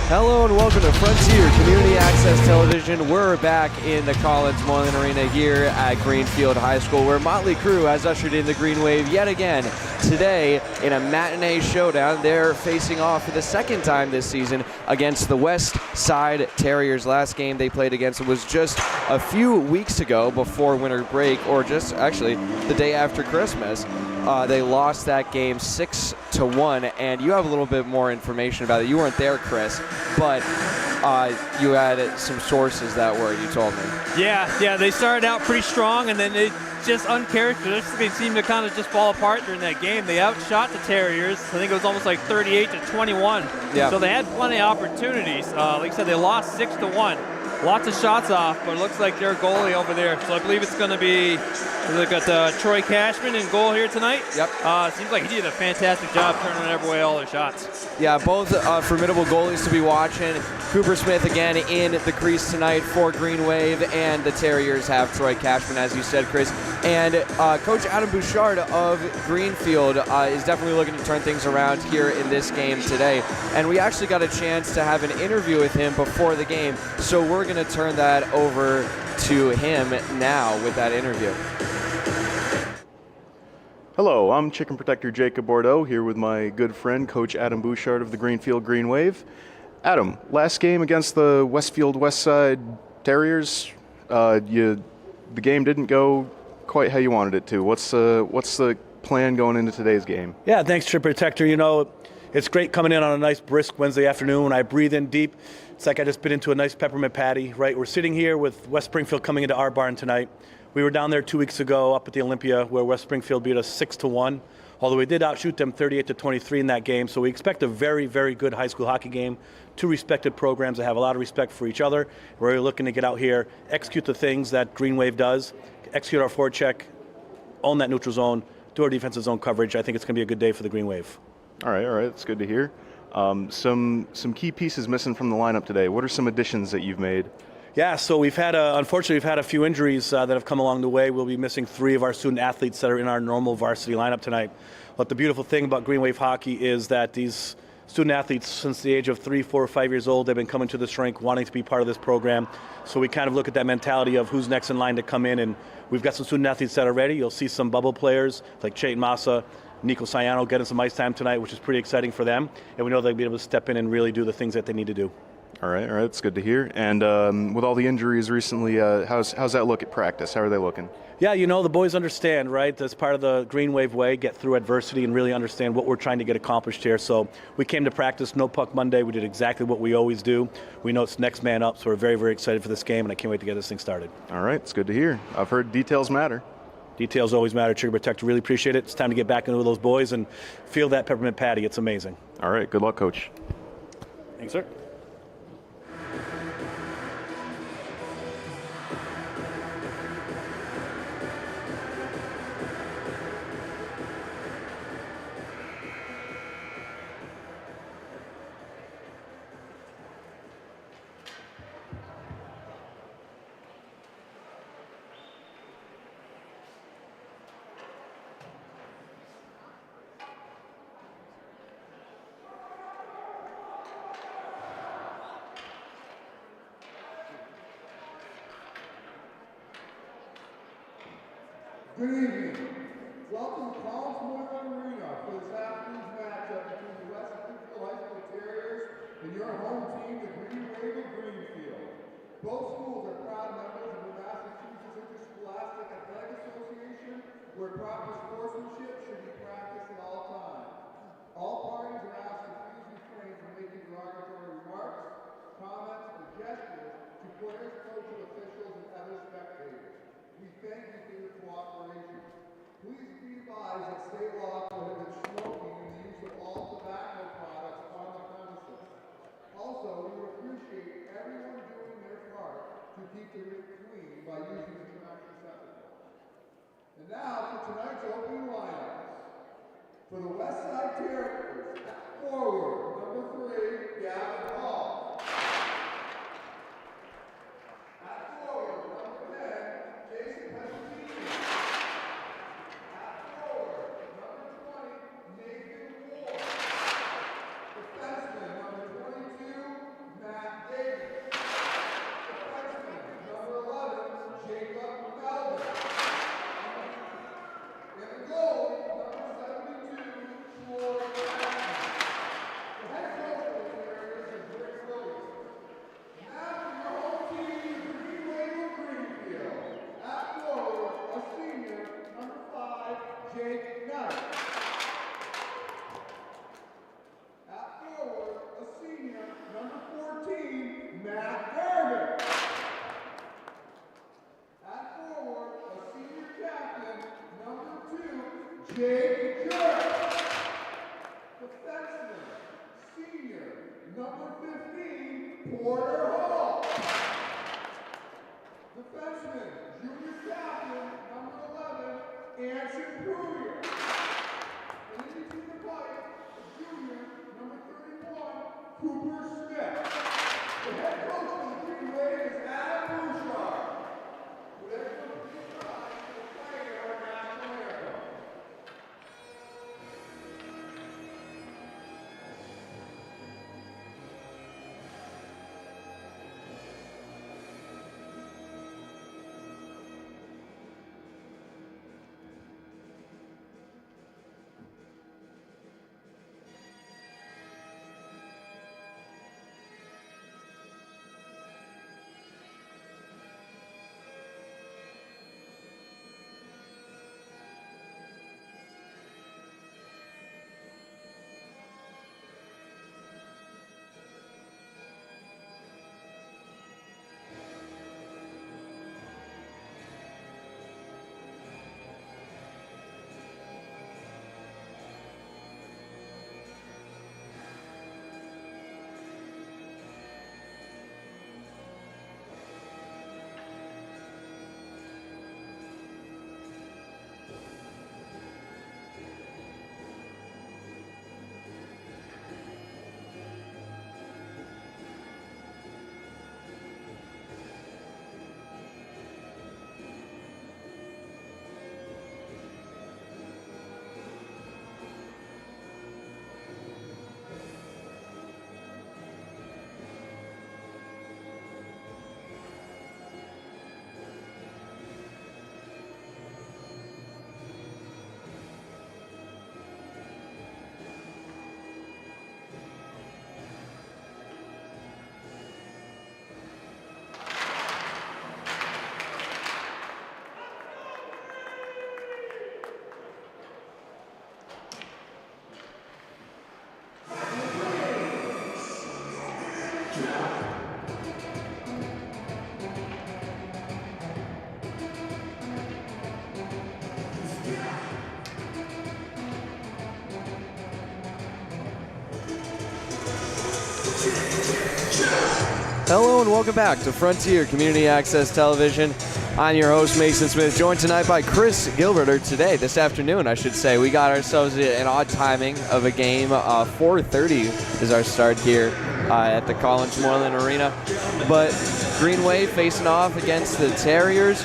Hello and welcome to Frontier Community Access Television. We're back in the Collins Moylan Arena here at Greenfield High School, where Motley Crue has ushered in the Greenwave yet again. Today, in a matinee showdown, they're facing off for the second time this season against the West Side Terriers. Last game they played against was just a few weeks ago before winter break, or just actually the day after Christmas. They lost that game 6-1, and you have a little bit more information about it. You weren't there, Chris, but you had some sources that were, you told me. Yeah, they started out pretty strong, and then they just uncharacteristically seemed to kind of just fall apart during that game. They outshot the Terriers. I think it was almost like 38-21. Yeah. So they had plenty of opportunities. Like I said, they lost 6-1. Lots of shots off, but it looks like their goalie over there. So I believe it's going to be, look at Troy Cashman in goal here tonight. Yep. Seems like he did a fantastic job turning every way all their shots. Yeah, both formidable goalies to be watching. Cooper Smith again in the crease tonight for Greenwave, and the Terriers have Troy Cashman, as you said, Chris. And Coach Adam Bouchard of Greenfield is definitely looking to turn things around here in this game today. And we actually got a chance to have an interview with him before the game, so we're going to turn that over to him now with that interview. Hello, I'm Chicken Protector Jacob Bordeaux here with my good friend, Coach Adam Bouchard of the Greenfield Greenwave. Adam, last game against the Westfield Westside Terriers, the game didn't go quite how you wanted it to. What's the plan going into today's game? Yeah, thanks, Chicken Protector. You know, it's great coming in on a nice brisk Wednesday afternoon when I breathe in deep. It's like I just bit into a nice peppermint patty, right? We're sitting here with West Springfield coming into our barn tonight. We were down there 2 weeks ago up at the Olympia where West Springfield beat us 6-1, although we did outshoot them 38-23 in that game. So we expect a very, very good high school hockey game. Two respected programs that have a lot of respect for each other. We're really looking to get out here, execute the things that Greenwave does, execute our forward check, own that neutral zone, do our defensive zone coverage. I think it's going to be a good day for the Greenwave. All right, that's good to hear. Some key pieces missing from the lineup today. What are some additions that you've made? Yeah, so unfortunately, we've had a few injuries that have come along the way. We'll be missing 3 of our student athletes that are in our normal varsity lineup tonight. But the beautiful thing about Greenwave hockey is that these student athletes, since the age of 3, 4, 5 years old, they've been coming to this rink wanting to be part of this program. So we kind of look at that mentality of who's next in line to come in, and we've got some student athletes that are ready. You'll see some bubble players like Chayton Massa, Nico Sayano getting some ice time tonight, which is pretty exciting for them. And we know they'll be able to step in and really do the things that they need to do. All right, that's good to hear. And with all the injuries recently, how's that look at practice? How are they looking? Yeah, you know, the boys understand, right? That's part of the Greenwave way, get through adversity and really understand what we're trying to get accomplished here. So we came to practice, no puck Monday. We did exactly what we always do. We know it's next man up, so we're very, very excited for this game, and I can't wait to get this thing started. All right, it's good to hear. I've heard details matter. Details always matter, Trigger Protector. Really appreciate it. It's time to get back into those boys and feel that peppermint patty. It's amazing. All right, good luck, Coach. Thanks, sir. Good evening. Welcome to Collins Moylan Arena for this afternoon's matchup between the West Springfield High School Terriers and your home team, the Greenwave of Greenfield. Both schools are proud members of the Massachusetts Interscholastic Athletic Association, where proper sportsmanship should be practiced at all times. All parties are asked to please refrain from making derogatory remarks, comments, or gestures to players, coaches, officials, and other spectators. We thank you for your cooperation. Please be advised that state law prohibits smoking and the use of all tobacco products on the premises. Also, we would appreciate everyone doing their part to keep the rink clean by using the trash receptacle. And now for tonight's opening lineups. For the West Side Terriers, forward, number 3, Gavin Hall. At forward, number 10, Jason Pescini. At forward, number 20, Nathan Ward. Defenseman, number 22, Hello and welcome back to Frontier Community Access Television. I'm your host, Mason Smith, joined tonight by Chris Gilbert, or today, this afternoon, I should say. We got ourselves an odd timing of a game. 4:30 is our start here at the Collins Moreland Arena. But Greenwave facing off against the Terriers.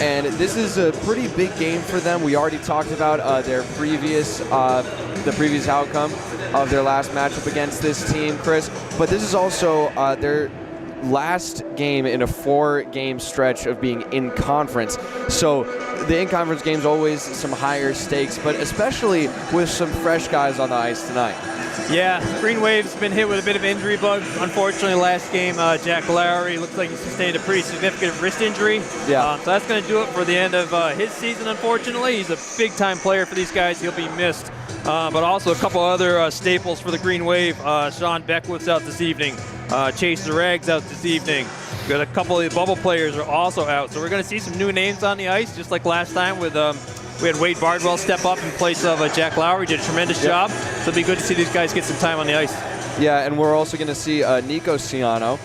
And this is a pretty big game for them. We already talked about their previous outcome of their last matchup against this team, Chris. But this is also their last game in a 4-game stretch of being in conference. So the in-conference game's always some higher stakes, but especially with some fresh guys on the ice tonight. Yeah, Greenwave's been hit with a bit of injury bug. Unfortunately, last game, Jack Lowry looks like he sustained a pretty significant wrist injury. Yeah. So that's going to do it for the end of his season, unfortunately. He's a big-time player for these guys. He'll be missed. But also a couple other staples for the Green Wave. Sean Beckwith's out this evening. Chase Zarag's out this evening. We got a couple of the bubble players are also out. So we're going to see some new names on the ice, just like last time with we had Wade Bardwell step up in place of Jack Lowry. Did a tremendous job. So it'll be good to see these guys get some time on the ice. Yeah, and we're also going to see Nico Ciano,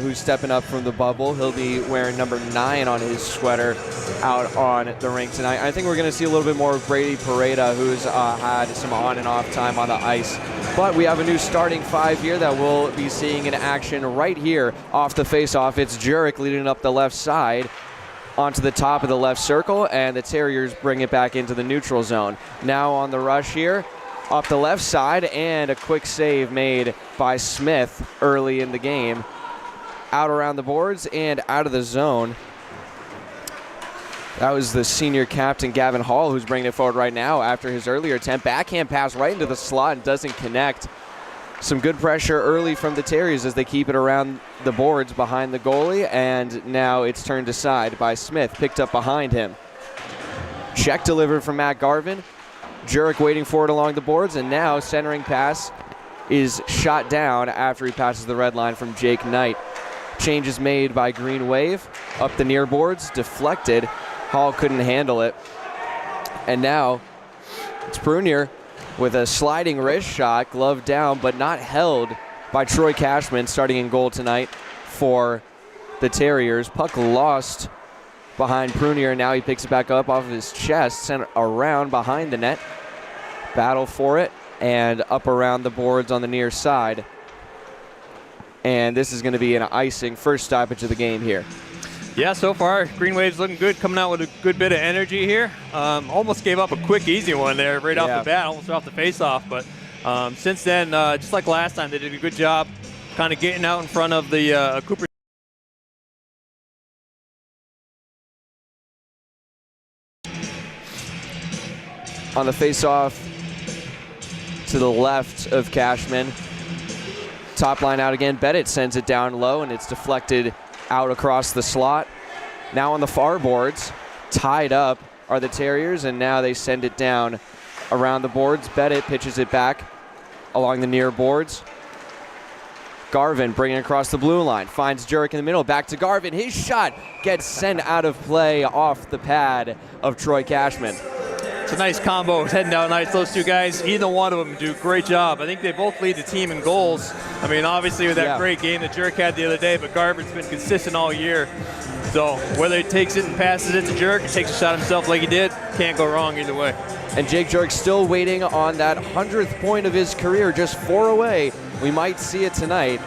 who's stepping up from the bubble. He'll be wearing number 9 on his sweater out on the rink tonight. I think we're going to see a little bit more of Brady Pareda, who's had some on and off time on the ice. But we have a new starting 5 here that we'll be seeing in action right here off the face-off. It's Jurek leading up the left side onto the top of the left circle, and the Terriers bring it back into the neutral zone. Now on the rush here, off the left side, and a quick save made by Smith early in the game. Out around the boards and out of the zone. That was the senior captain, Gavin Hall, who's bringing it forward right now after his earlier attempt. Backhand pass right into the slot and doesn't connect. Some good pressure early from the Terriers as they keep it around the boards behind the goalie, and now it's turned aside by Smith, picked up behind him. Check delivered from Matt Garvin. Jurek waiting for it along the boards, and now centering pass is shot down after he passes the red line from Jake Knight. Changes made by Green Wave, up the near boards, deflected. Hall couldn't handle it. And now it's Prunier with a sliding wrist shot, glove down, but not held by Troy Cashman, starting in goal tonight for the Terriers. Puck lost behind Prunier, and now he picks it back up off of his chest, sent around behind the net. Battle for it, and up around the boards on the near side. And this is going to be an icing, first stoppage of the game here. Yeah, so far, Green Wave's looking good, coming out with a good bit of energy here. Almost gave up a quick, easy one there right off the bat, almost off the face-off. But since then, just like last time, they did a good job kind of getting out in front of the Cooper. On the face-off to the left of Cashman. Top line out again. Bennett sends it down low, and it's deflected out across the slot. Now on the far boards, tied up are the Terriers, and now they send it down around the boards. Bennett pitches it back along the near boards. Garvin bringing it across the blue line, finds Jurek in the middle, back to Garvin. His shot gets sent out of play off the pad of Troy Cashman. It's a nice combo heading down nice. Those two guys, either one of them do a great job. I think they both lead the team in goals. I mean, obviously with that great game that Jurek had the other day, but Garvin's been consistent all year. So whether he takes it and passes it to Jurek or takes a shot himself like he did, can't go wrong either way. And Jake Jurek still waiting on that 100th point of his career, just 4 away. We might see it tonight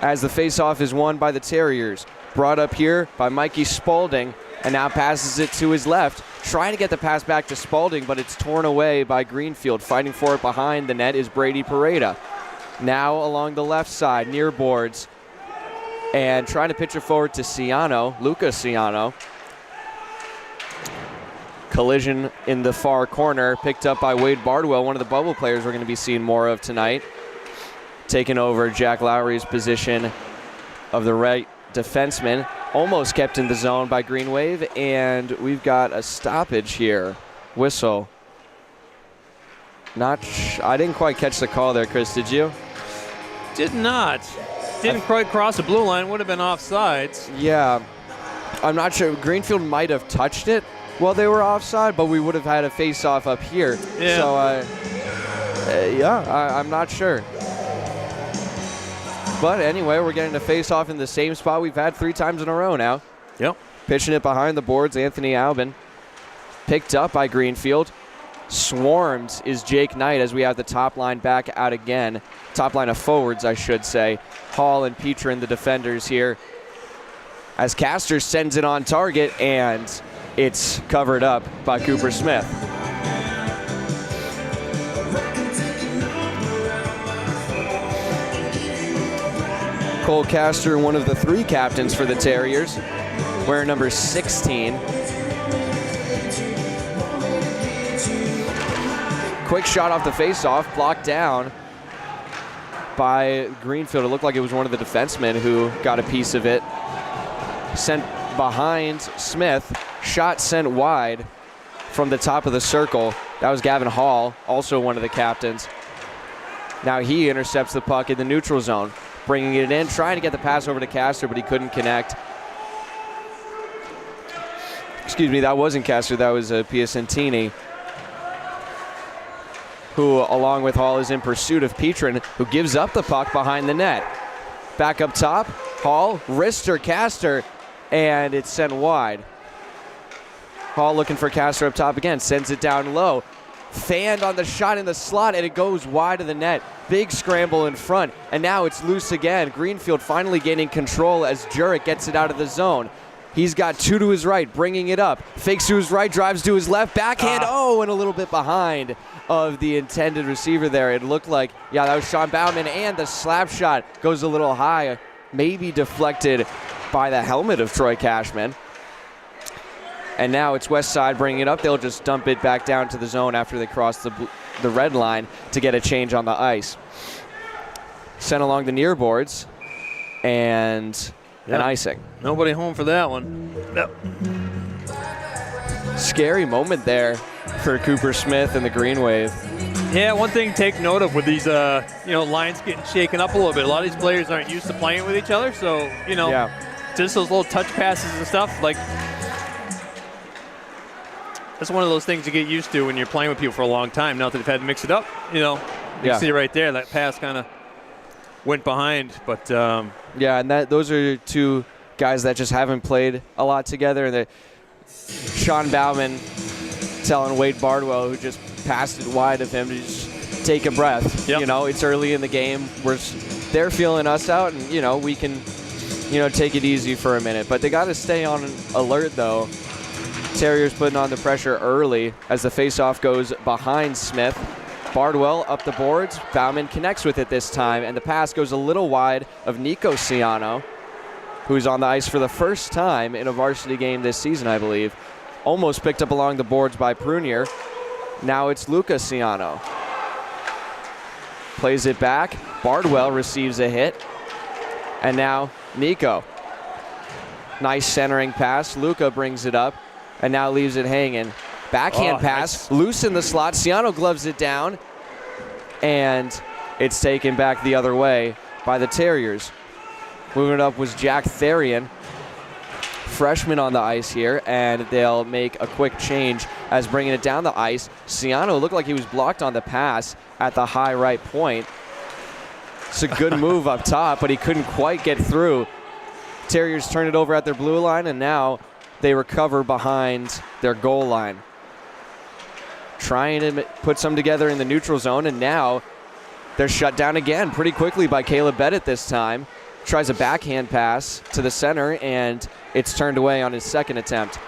as the faceoff is won by the Terriers. Brought up here by Mikey Spaulding, and now passes it to his left. Trying to get the pass back to Spaulding, but it's torn away by Greenfield. Fighting for it behind the net is Brady Pareda. Now along the left side, near boards, and trying to pitch it forward to Ciano, Luca Ciano. Collision in the far corner, picked up by Wade Bardwell, one of the bubble players we're going to be seeing more of tonight. Taking over Jack Lowry's position of the right defenseman. Almost kept in the zone by Greenwave, and we've got a stoppage here. Whistle. I didn't quite catch the call there, Chris, did you? Did not. Didn't quite cross the blue line, would have been offsides. Yeah, I'm not sure. Greenfield might have touched it while they were offside, but we would have had a face-off up here. Yeah. So, I'm not sure. But anyway, we're getting to face off in the same spot we've had 3 times in a row now. Yep. Pitching it behind the boards, Anthony Albin. Picked up by Greenfield. Swarmed is Jake Knight as we have the top line back out again. Top line of forwards, I should say. Hall and Petrin, the defenders here. As Castor sends it on target, and it's covered up by Cooper Smith. Cole Castor, one of the 3 captains for the Terriers, wearing number 16. Quick shot off the faceoff, blocked down by Greenfield. It looked like it was one of the defensemen who got a piece of it. Sent behind Smith, shot sent wide from the top of the circle. That was Gavin Hall, also one of the captains. Now he intercepts the puck in the neutral zone, bringing it in, trying to get the pass over to Castor, but he couldn't connect. Excuse me, that wasn't Castor, that was Piacentini, who, along with Hall, is in pursuit of Petrin, who gives up the puck behind the net. Back up top, Hall, wrister, Castor, and it's sent wide. Hall looking for Castor up top again, sends it down low. Fanned on the shot in the slot, and it goes wide of the net. Big scramble in front, and now it's loose again. Greenfield finally gaining control as Jurek gets it out of the zone. He's got 2 to his right, bringing it up. Fakes to his right, drives to his left, backhand, and a little bit behind of the intended receiver there. It looked like, that was Sean Bauman, and the slap shot goes a little high, maybe deflected by the helmet of Troy Cashman. And now it's West Side bringing it up. They'll just dump it back down to the zone after they cross the red line to get a change on the ice. Sent along the near boards, and an icing. Nobody home for that one. Yep. Scary moment there for Cooper Smith and the Greenwave. Yeah, one thing to take note of with these, lines getting shaken up a little bit. A lot of these players aren't used to playing with each other, so, just those little touch passes and stuff, like, that's one of those things you get used to when you're playing with people for a long time. Now that they've had to mix it up, you see right there, that pass kind of went behind, but and those are 2 guys that just haven't played a lot together. And Sean Bauman telling Wade Bardwell, who just passed it wide of him, to just take a breath. Yep. It's early in the game. They're feeling us out, and we can take it easy for a minute. But they got to stay on alert though. Terriers putting on the pressure early as the faceoff goes behind Smith. Bardwell up the boards. Bauman connects with it this time, and the pass goes a little wide of Nico Ciano, who's on the ice for the first time in a varsity game this season, I believe. Almost picked up along the boards by Prunier. Now it's Luca Ciano. Plays it back. Bardwell receives a hit. And now Nico. Nice centering pass. Luca brings it up and now leaves it hanging. Backhand pass, nice. Loose in the slot. Ciano gloves it down, and it's taken back the other way by the Terriers. Moving it up was Jack Therian, freshman on the ice here, and they'll make a quick change as bringing it down the ice. Ciano looked like he was blocked on the pass at the high right point. It's a good move up top, but he couldn't quite get through. Terriers turn it over at their blue line, and now they recover behind their goal line. Trying to put some together in the neutral zone, and now they're shut down again pretty quickly by Caleb Bennett this time. Tries a backhand pass to the center, and it's turned away on his second attempt.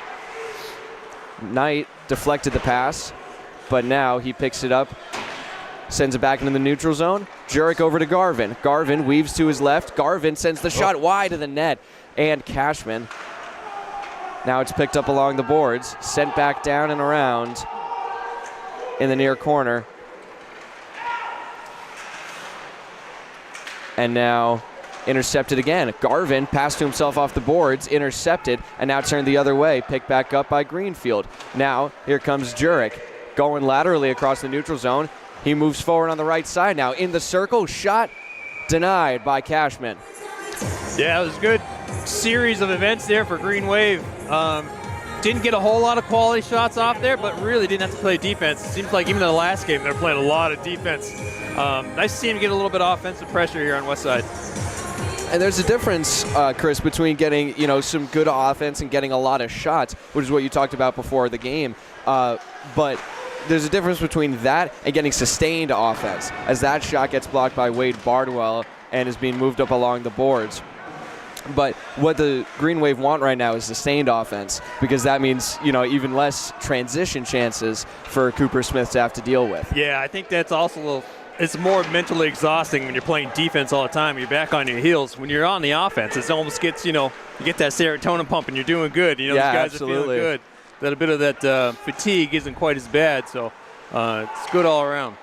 Knight deflected the pass, but now he picks it up, sends it back into the neutral zone. Jurek over to Garvin. Garvin weaves to his left. Garvin sends the shot wide of the net, and Cashman. Now it's picked up along the boards, sent back down and around in the near corner. And now intercepted again. Garvin passed to himself off the boards, intercepted, and now turned the other way, picked back up by Greenfield. Now here comes Jurek, going laterally across the neutral zone. He moves forward on the right side now. In the circle, shot denied by Cashman. Yeah, it was a good series of events there for Greenwave. Didn't get a whole lot of quality shots off there, but really didn't have to play defense. It seems like even in the last game, they're playing a lot of defense. Nice to see him get a little bit of offensive pressure here on West Side. And there's a difference, Chris, between getting some good offense and getting a lot of shots, which is what you talked about before the game. But there's a difference between that and getting sustained offense, as that shot gets blocked by Wade Bardwell and is being moved up along the boards. But what the Greenwave want right now is sustained offense, because that means, even less transition chances for Cooper Smith to have to deal with. Yeah, I think that's also it's more mentally exhausting when you're playing defense all the time. You're back on your heels. When you're on the offense, it almost gets, you get that serotonin pump and you're doing good. These guys absolutely. are feeling good. That a bit of that fatigue isn't quite as bad, so it's good all around.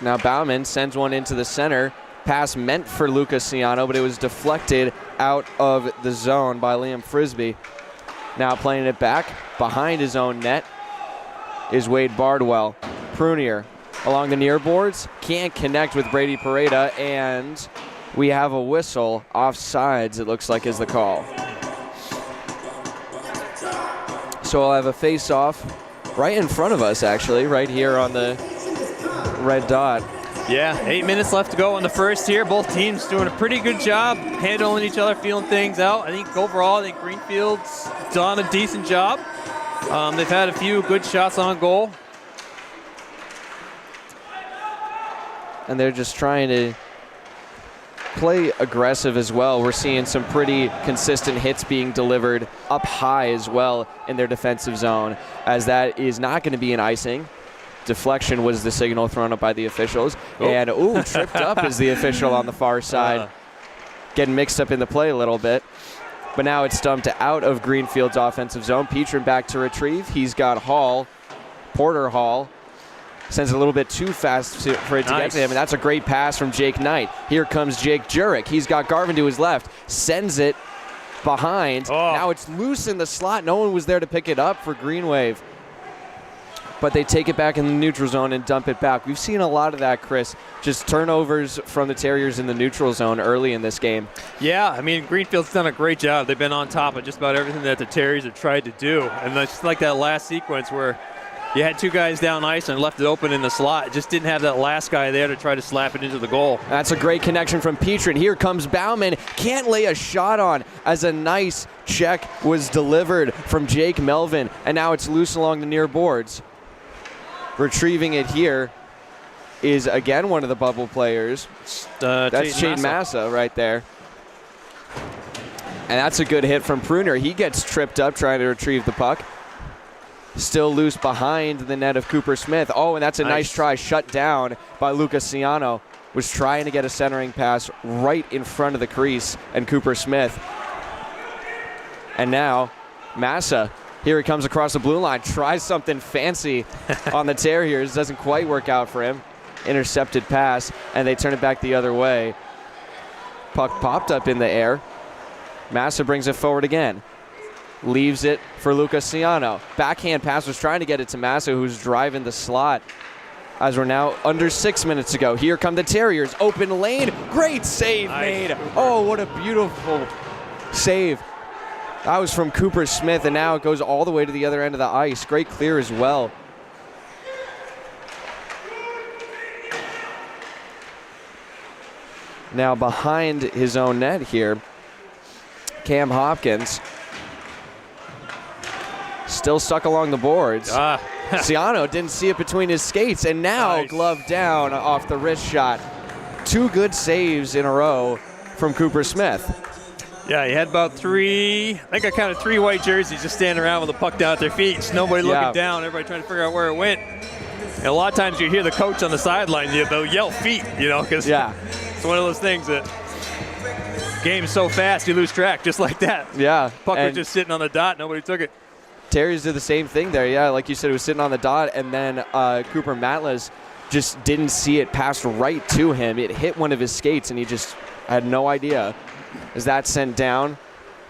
Now Bauman sends one into the center. Pass meant for Lucas Ciano, but it was deflected out of the zone by Liam Frisbee. Now playing it back behind his own net is Wade Bardwell. Prunier along the near boards, can't connect with Brady Pareda, and we have a whistle. Offsides, it looks like, is the call. So I'll have a face-off right in front of us, actually, right here on the red dot. Yeah, 8 minutes left to go in the first here. Both teams doing a pretty good job handling each other, feeling things out. I think overall, Greenfield's done a decent job. They've had a few good shots on goal. And they're just trying to play aggressive as well. We're seeing some pretty consistent hits being delivered up high as well in their defensive zone, as that is not going to be an icing. Deflection was the signal thrown up by the officials. And, tripped up is the official on the far side. Getting mixed up in the play a little bit. But now it's dumped out of Greenfield's offensive zone. Petrin back to retrieve. He's got Porter Hall. Sends it a little bit too fast for it to get to him, and that's a great pass from Jake Knight. Here comes Jake Jurek. He's got Garvin to his left. Sends it behind. Now it's loose in the slot. No one was there to pick it up for Greenwave. But they take it back in the neutral zone and dump it back. We've seen a lot of that, Chris. Just turnovers from the Terriers in the neutral zone early in this game. Yeah, Greenfield's done a great job. They've been on top of just about everything that the Terriers have tried to do. And it's like that last sequence where you had two guys down ice and left it open in the slot. Just didn't have that last guy there to try to slap it into the goal. That's a great connection from Petrin. Here comes Bauman. Can't lay a shot on, as a nice check was delivered from Jake Melvin. And now it's loose along the near boards. Retrieving it here is, again, one of the bubble players. That's Shane Massa right there. And that's a good hit from Pruner. He gets tripped up trying to retrieve the puck. Still loose behind the net of Cooper Smith. And that's a nice try, shut down by Lucas Ciano. Was trying to get a centering pass right in front of the crease, and Cooper Smith. And now Massa. Here he comes across the blue line, tries something fancy on the Terriers. Doesn't quite work out for him. Intercepted pass, and they turn it back the other way. Puck popped up in the air. Massa brings it forward again. Leaves it for Lucas Ciano. Backhand pass, was trying to get it to Massa, who's driving the slot. As we're now under 6 minutes to go. Here come the Terriers. Open lane. Great save made. What a beautiful save. That was from Cooper Smith, and now it goes all the way to the other end of the ice. Great clear as well. Now behind his own net here, Cam Hopkins still stuck along the boards. Ciano didn't see it between his skates, and now glove down off the wrist shot. Two good saves in a row from Cooper Smith. Yeah, he had about I think I counted 3 white jerseys just standing around with the puck down at their feet. Just nobody looking down, everybody trying to figure out where it went. And a lot of times you hear the coach on the sideline, they'll yell feet, because it's one of those things that game is so fast you lose track, just like that. Yeah. Puck was just sitting on the dot, nobody took it. Terriers did the same thing there. Yeah, like you said, it was sitting on the dot, and then Cooper Matlas just didn't see it pass right to him. It hit one of his skates, and he just had no idea. As that sent down,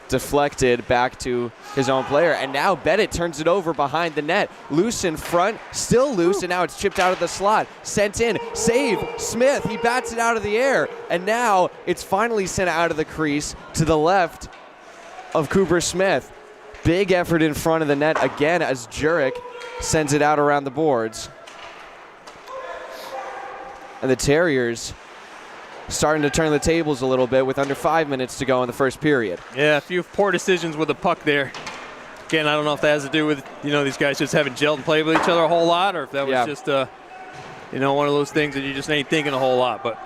deflected back to his own player. And now Bennett turns it over behind the net. Loose in front, still loose, and now it's chipped out of the slot. Sent in, save, Smith, he bats it out of the air. And now it's finally sent out of the crease to the left of Cooper Smith. Big effort in front of the net again as Jurek sends it out around the boards. And the Terriers starting to turn the tables a little bit with under 5 minutes to go in the first period. Yeah, a few poor decisions with the puck there. Again, I don't know if that has to do with, these guys just haven't gelled and played with each other a whole lot, or if that was just, one of those things that you just ain't thinking a whole lot. But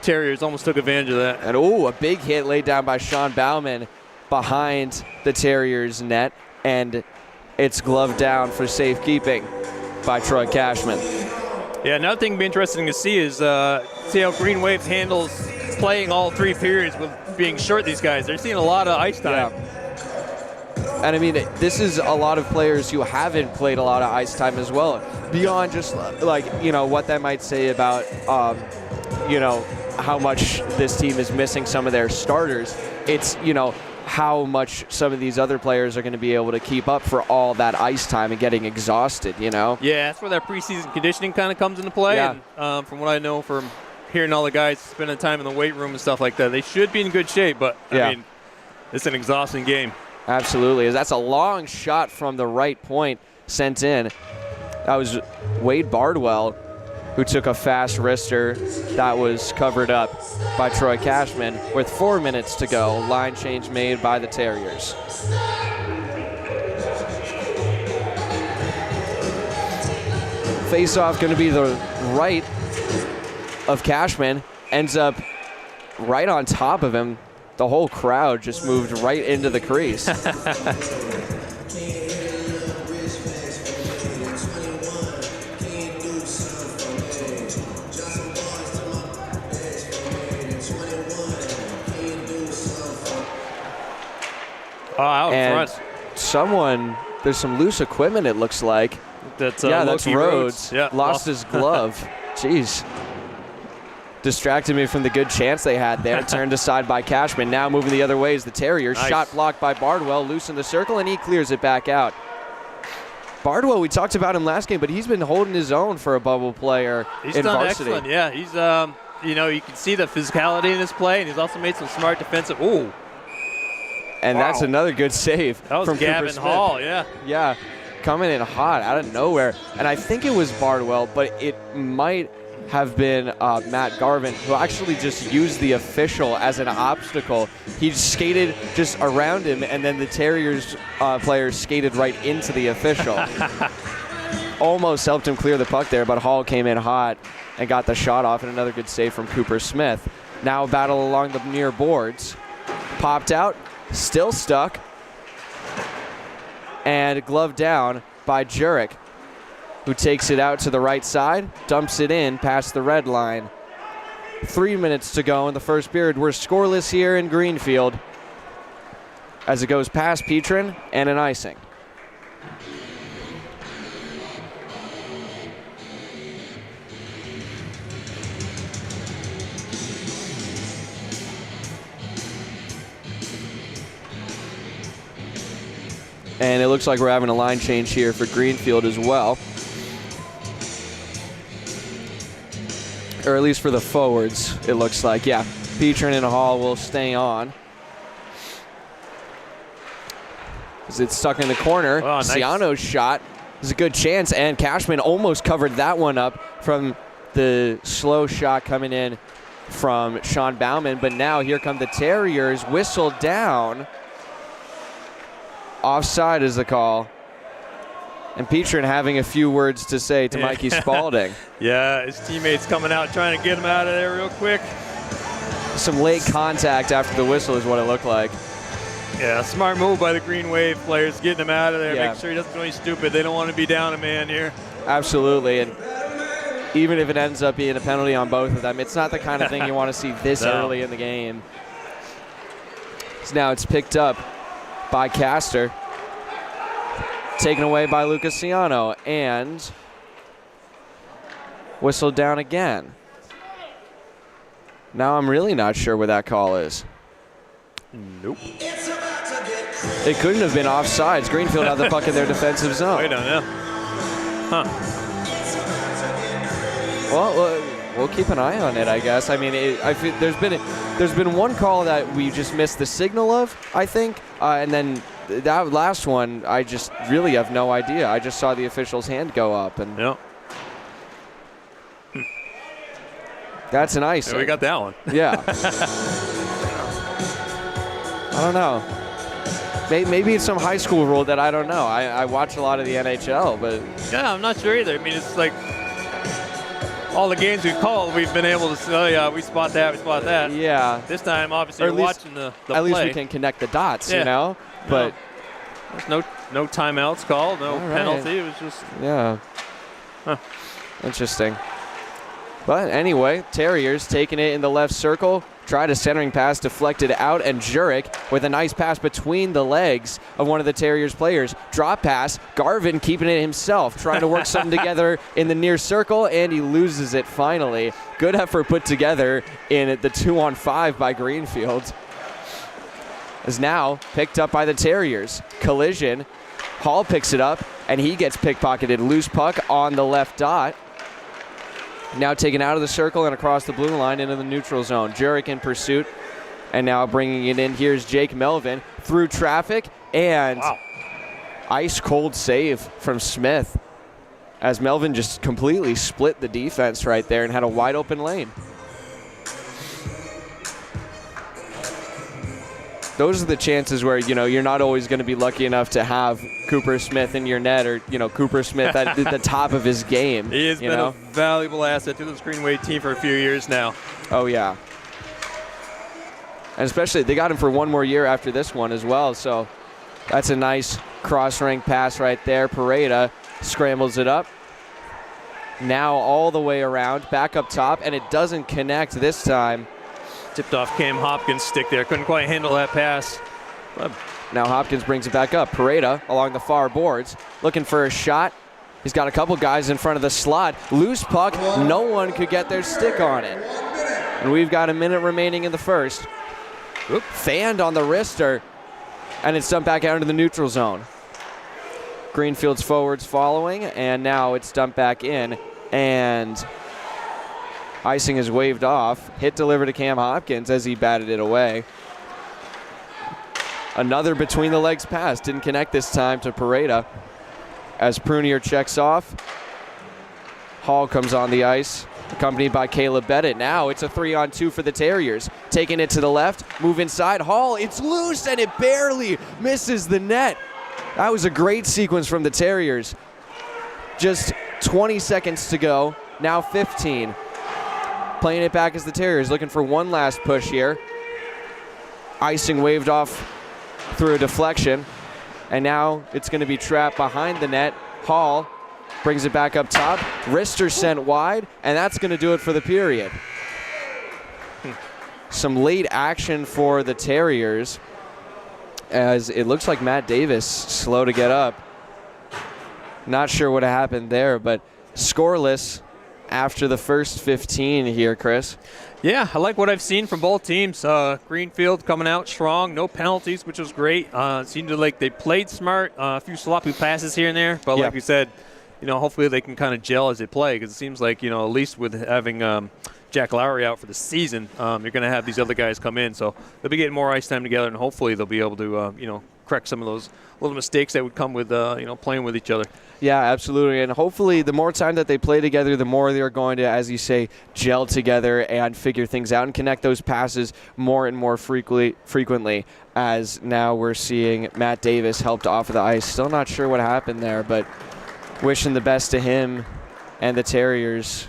Terriers almost took advantage of that. And, a big hit laid down by Sean Bauman behind the Terriers net, and it's gloved down for safekeeping by Troy Cashman. Yeah, another thing be interesting to see is see how Greenwave handles playing all 3 periods with being short these guys. They're seeing a lot of ice time. Yeah. And I mean, this is a lot of players who haven't played a lot of ice time as well. Beyond just what that might say about, how much this team is missing some of their starters. It's, how much some of these other players are going to be able to keep up for all that ice time and getting exhausted, Yeah, that's where that preseason conditioning kind of comes into play. Yeah. And from what I know from hearing all the guys spending time in the weight room and stuff like that, they should be in good shape. But, I mean, it's an exhausting game. Absolutely. That's a long shot from the right point sent in. That was Wade Bardwell who took a fast wrister that was covered up by Troy Cashman with 4 minutes to go. Line change made by the Terriers. Face-off going to be the right of Cashman. Ends up right on top of him. The whole crowd just moved right into the crease. Out in front. There's some loose equipment, it looks like. That's Loki Rhodes. Yeah, lost his glove. Jeez. Distracted me from the good chance they had there. Turned aside by Cashman. Now moving the other way is the Terriers. Nice. Shot blocked by Bardwell. Loose in the circle, and he clears it back out. Bardwell, we talked about him last game, but he's been holding his own for a bubble player he's in done varsity. Excellent. Yeah, he's you can see the physicality in his play, and he's also made some smart defensive. Ooh. And that's another good save that was from Gavin Cooper Smith. Hall, yeah. Yeah, coming in hot out of nowhere. And I think it was Bardwell, but it might have been Matt Garvin, who actually just used the official as an obstacle. He skated just around him, and then the Terriers players skated right into the official. Almost helped him clear the puck there, but Hall came in hot and got the shot off, and another good save from Cooper Smith. Now a battle along the near boards. Popped out, still stuck, and gloved down by Jurek, who takes it out to the right side, dumps it in past the red line. 3 minutes to go in the first period. We're scoreless here in Greenfield as it goes past Petrin and an icing. And it looks like we're having a line change here for Greenfield as well. Or at least for the forwards, it looks like. Yeah, Petrin and Hall will stay on. As it's stuck in the corner. Oh, nice. Ciano's shot is a good chance, and Cashman almost covered that one up from the slow shot coming in from Sean Bauman. But now here come the Terriers, whistled down. Offside is the call. And Petrin having a few words to say to Mikey Spalding. Yeah, his teammates coming out trying to get him out of there real quick. Some late contact after the whistle is what it looked like. Yeah, smart move by the Greenwave players, getting him out of there, Yeah. making sure he doesn't do anything stupid. They don't want to be down a man here. Absolutely. And even if it ends up being a penalty on both of them, it's not the kind of thing you want to see this early in the game. So now it's picked up by Castor. Taken away by Lucas Ciano, and whistled down again. Now I'm really not sure where that call is. Nope. It couldn't have been offsides. Greenfield had the puck in their defensive zone. Wait on that. Huh. Well, we'll keep an eye on it, I guess. I mean, I feel there's been one call that we just missed the signal of, I think, and then that last one, I just really have no idea. I just saw the official's hand go up, and Yep. That's an icing. Yeah, we got that one. Yeah. I don't know. Maybe it's some high school rule that I don't know. I watch a lot of the NHL, but Yeah, I'm not sure either. I mean, it's like all the games we've called, we've been able to say, oh, yeah, we spot that, we spot that. yeah. This time, obviously, Or you're at least- watching the At play. least we can connect the dots, Yeah. you know? But There's no timeouts called, no All right. penalty. It was just yeah. Huh. Interesting. But anyway, Terriers taking it in the left circle. Tried a centering pass, deflected out, and Jurek with a nice pass between the legs of one of the Terriers players. Drop pass, Garvin keeping it himself, trying to work something together in the near circle, and he loses it finally. Good effort put together in the 2-on-5 by Greenfield. Is now picked up by the Terriers. Collision. Hall picks it up, and he gets pickpocketed. Loose puck on the left dot. Now taken out of the circle and across the blue line into the neutral zone. Jurek in pursuit, and now bringing it in. Here's Jake Melvin through traffic, and ice cold save from Smith as Melvin just completely split the defense right there and had a wide open lane. Those are the chances where, you know, you're not always going to be lucky enough to have Cooper Smith in your net, or, you know, Cooper Smith at the top of his game. he has been a valuable asset to this Greenwave team for a few years now. Oh, yeah. And especially, they got him for one more year after this one as well, so that's a nice cross-rank pass right there. Pareda scrambles it up. Now all the way around, back up top, and it doesn't connect this time. Tipped off Cam Hopkins' stick there. Couldn't quite handle that pass. But Now Hopkins brings it back up. Pareda along the far boards, looking for a shot. He's got a couple guys in front of the slot. Loose puck, no one could get their stick on it. And we've got a minute remaining in the first. Oop, fanned on the wrister, and it's dumped back out into the neutral zone. Greenfield's forwards following, and now it's dumped back in, and icing is waved off. Hit delivered to Cam Hopkins as he batted it away. Another between the legs pass. Didn't connect this time to Pareda. As Prunier checks off, Hall comes on the ice, accompanied by Caleb Bennett. Now it's a 3-on-2 for the Terriers. Taking it to the left, move inside. Hall, it's loose, and it barely misses the net. That was a great sequence from the Terriers. Just 20 seconds to go. Now 15. Playing it back as the Terriers, looking for one last push here. Icing waved off through a deflection, and now it's going to be trapped behind the net. Hall brings it back up top. Wrister sent wide, and that's going to do it for the period. Some late action for the Terriers, as it looks like Matt Davis slow to get up. Not sure what happened there, but scoreless after the first 15 here, Chris. yeah, I like what I've seen from both teams. Greenfield coming out strong, no penalties, which was great. It seemed like they played smart, a few sloppy passes here and there, but Yeah. like you said, you know, hopefully they can kind of gel as they play, because it seems like, you know, at least with having Jack Lowry out for the season, you're going to have these other guys come in, so they'll be getting more ice time together, and hopefully they'll be able to, you know, correct some of those little mistakes that would come with, you know, playing with each other. Yeah, absolutely. And hopefully the more time that they play together, the more they're going to, as you say, gel together and figure things out and connect those passes more and more frequently, as now we're seeing Matt Davis helped off of the ice. Still not sure what happened there, but wishing the best to him and the Terriers.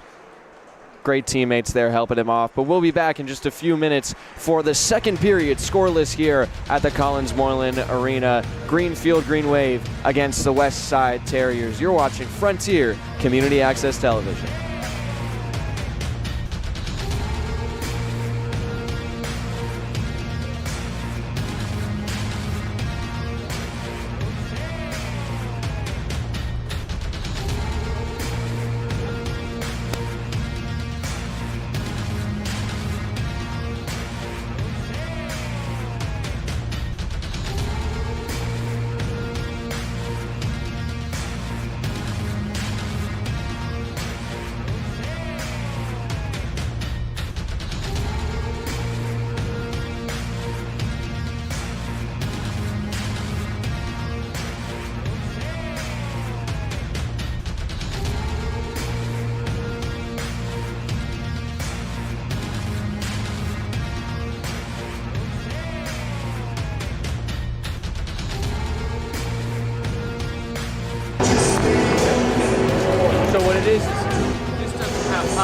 Great teammates there helping him off. But we'll be back in just a few minutes for the second period, scoreless here at the Collins Moreland Arena. Greenfield Greenwave against the West Side Terriers. You're watching Frontier Community Access Television.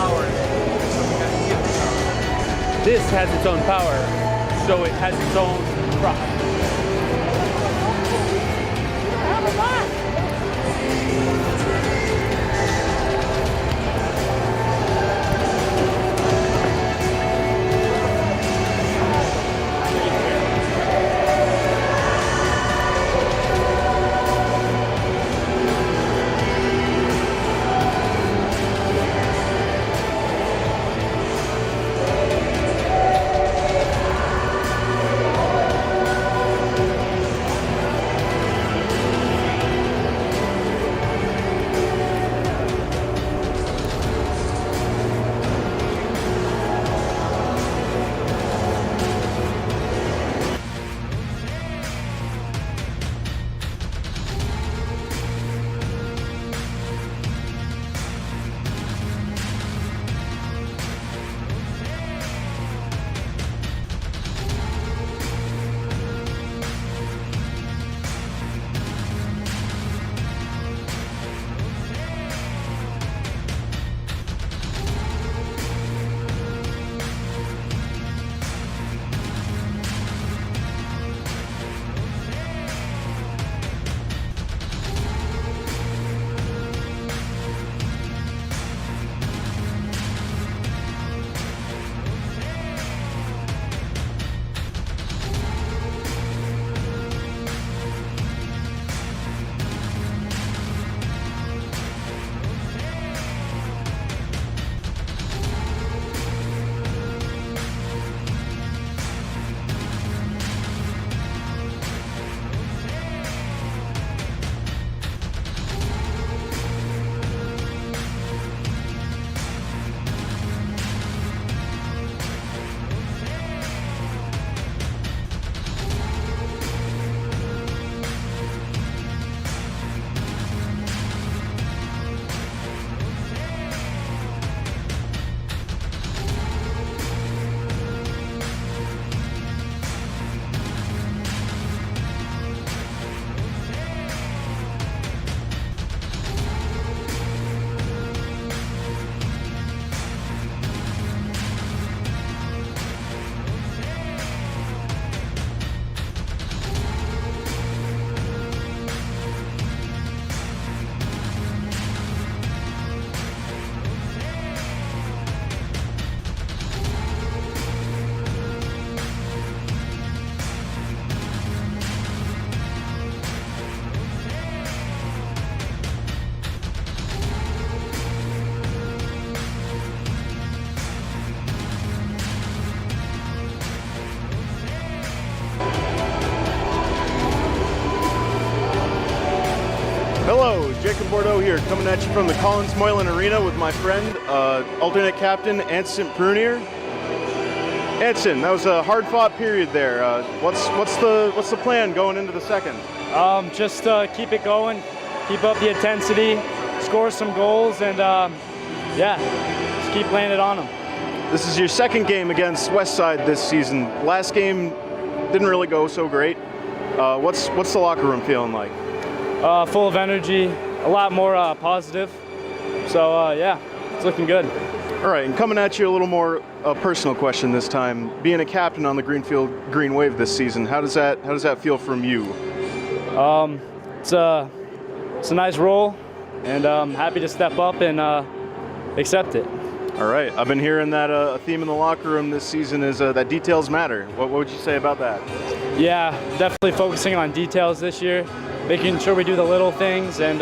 power, so we got to give it power. This has its own power, so it has its own pride. Hello, Jacob Bordeaux here, coming at you from the Collins Moylan Arena with my friend, alternate captain Anson Prunier. Anson, that was a hard-fought period there. What's the plan going into the second? Just keep it going, keep up the intensity, score some goals, and yeah, just keep laying it on them. This is your second game against Westside this season. Last game didn't really go so great. What's the locker room feeling like? Full of energy, a lot more positive. So yeah, it's looking good. All right, and coming at you a little more personal question this time. Being a captain on the Greenfield Greenwave this season, how does that feel from you? It's a nice role, and I'm happy to step up and accept it. All right, I've been hearing that a theme in the locker room this season is that details matter. What would you say about that? Yeah, definitely focusing on details this year, making sure we do the little things, and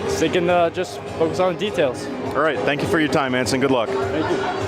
so they can just focus on the details. All right, thank you for your time, Anson. Good luck. Thank you.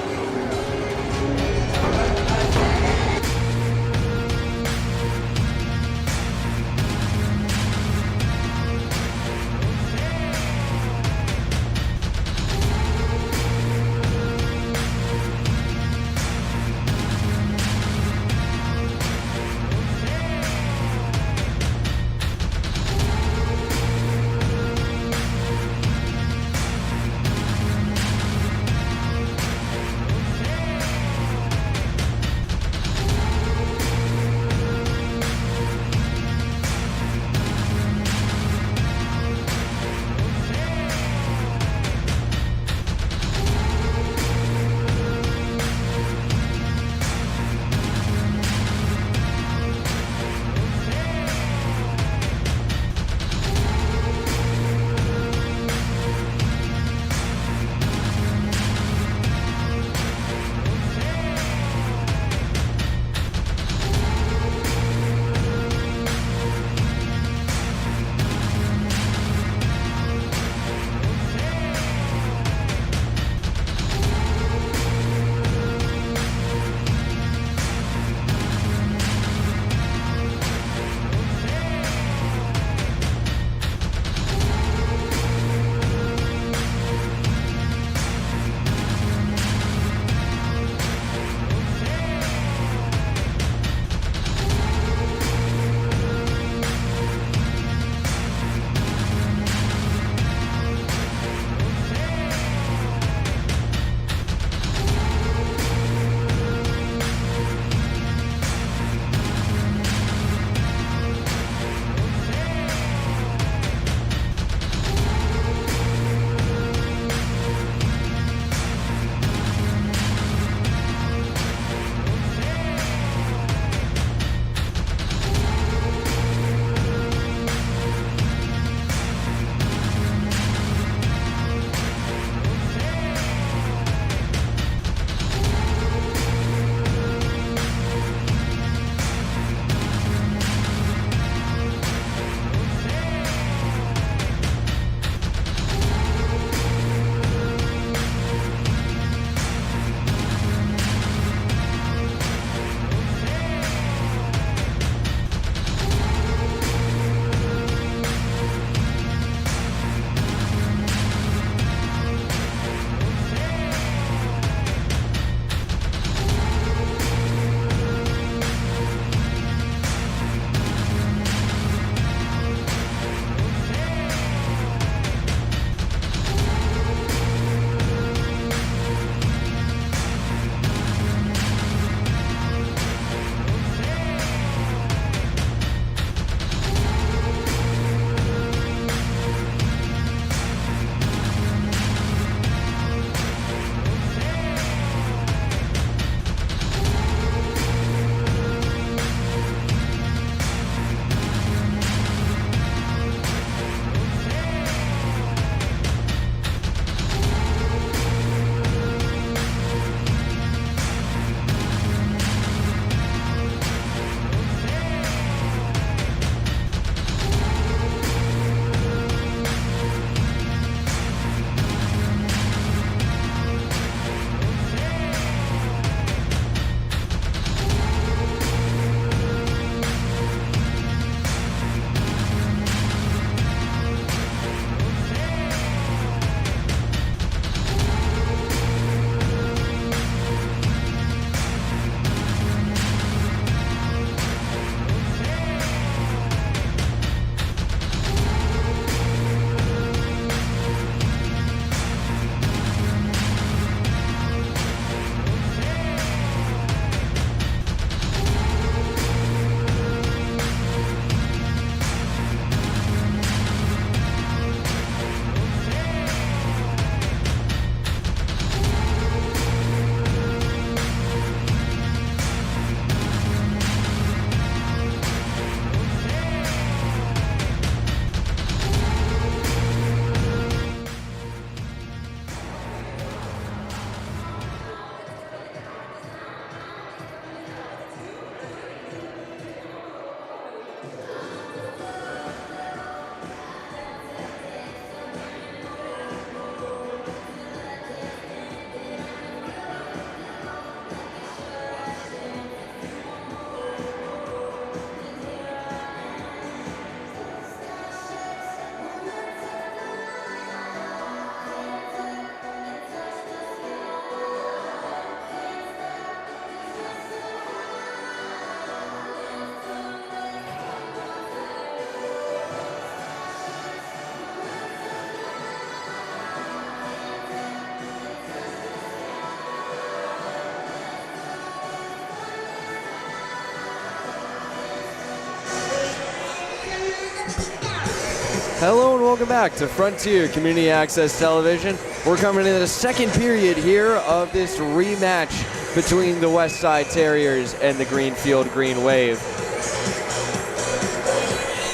Hello and welcome back to Frontier Community Access Television. We're coming into the second period here of this rematch between the West Side Terriers and the Greenfield Green Wave.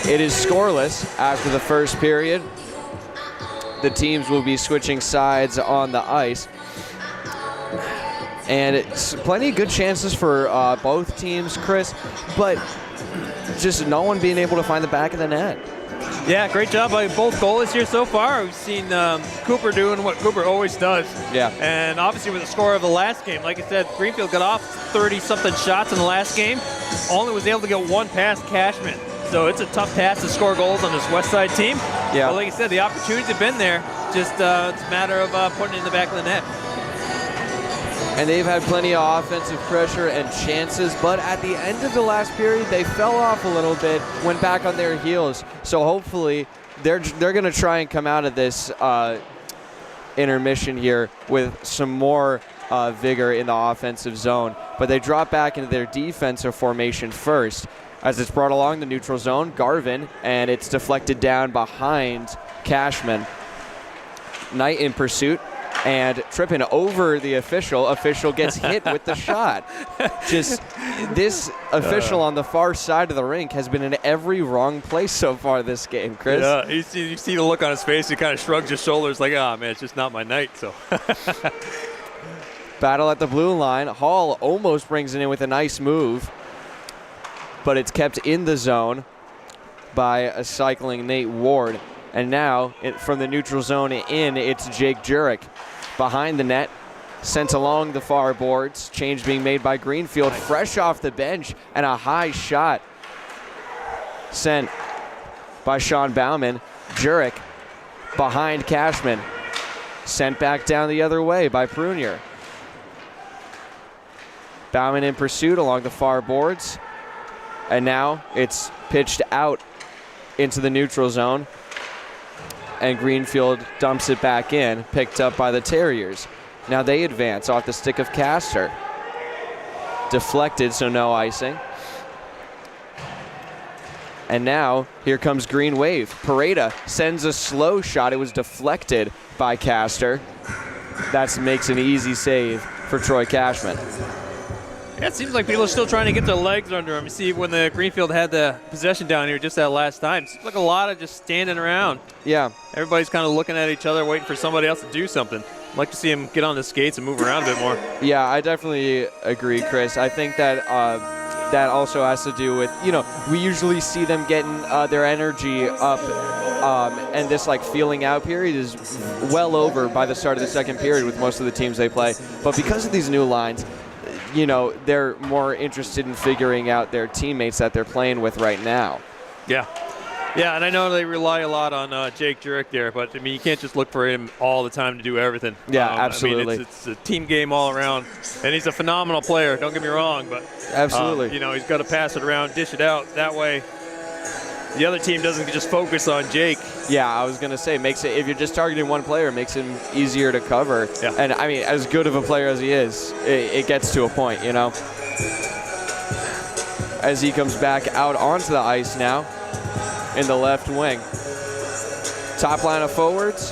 It is scoreless after the first period. The teams will be switching sides on the ice. And it's plenty of good chances for both teams, Chris, but just no one being able to find the back of the net. Yeah, great job by both goalies here so far. We've seen Cooper doing what Cooper always does. Yeah. And obviously with the score of the last game, like I said, Greenfield got off 30-something shots in the last game, only was able to get one past Cashman. So it's a tough task to score goals on this West Side team. Yeah. But like I said, the opportunities have been there. Just it's a matter of putting it in the back of the net. And they've had plenty of offensive pressure and chances, but at the end of the last period, they fell off a little bit, went back on their heels. So hopefully, they're going to try and come out of this intermission here with some more vigor in the offensive zone. But they drop back into their defensive formation first. As it's brought along the neutral zone, Garvin, and it's deflected down behind Cashman. Knight in pursuit. And tripping over the official. Official gets hit with the shot. Just this official on the far side of the rink has been in every wrong place so far this game, Chris. Yeah, you see the look on his face. He kind of shrugs his shoulders like, oh, man, it's just not my night. So Battle at the blue line. Hall almost brings it in with a nice move, but it's kept in the zone by a cycling Nate Ward. And now, from the neutral zone in, it's Jake Jurek. Behind the net, sent along the far boards. Change being made by Greenfield, fresh off the bench, and a high shot sent by Sean Bauman. Jurek behind Cashman, sent back down the other way by Prunier. Bauman in pursuit along the far boards, and now it's pitched out into the neutral zone. And Greenfield dumps it back in, picked up by the Terriers. Now they advance off the stick of Castor. Deflected, so no icing. And now here comes Green Wave. Pareda sends a slow shot. It was deflected by Castor. That makes an easy save for Troy Cashman. yeah, it seems like people are still trying to get their legs under him. You see when the Greenfield had the possession down here just that last time. It seems like a lot of just standing around. Yeah. Everybody's kind of looking at each other, waiting for somebody else to do something. I'd like to see him get on the skates and move around a bit more. Yeah, I definitely agree, Chris. I think that that also has to do with, we usually see them getting their energy up, and this feeling out period is well over by the start of the second period with most of the teams they play. But because of these new lines, they're more interested in figuring out their teammates that they're playing with right now. Yeah. Yeah, and I know they rely a lot on Jake Jurek there, but, you can't just look for him all the time to do everything. Yeah, absolutely. It's a team game all around, and he's a phenomenal player, don't get me wrong, but absolutely. He's got to pass it around, dish it out. That way the other team doesn't just focus on Jake. Yeah, I was going to say, if you're just targeting one player, it makes him easier to cover. Yeah. And, as good of a player as he is, it gets to a point, As he comes back out onto the ice now in the left wing. Top line of forwards,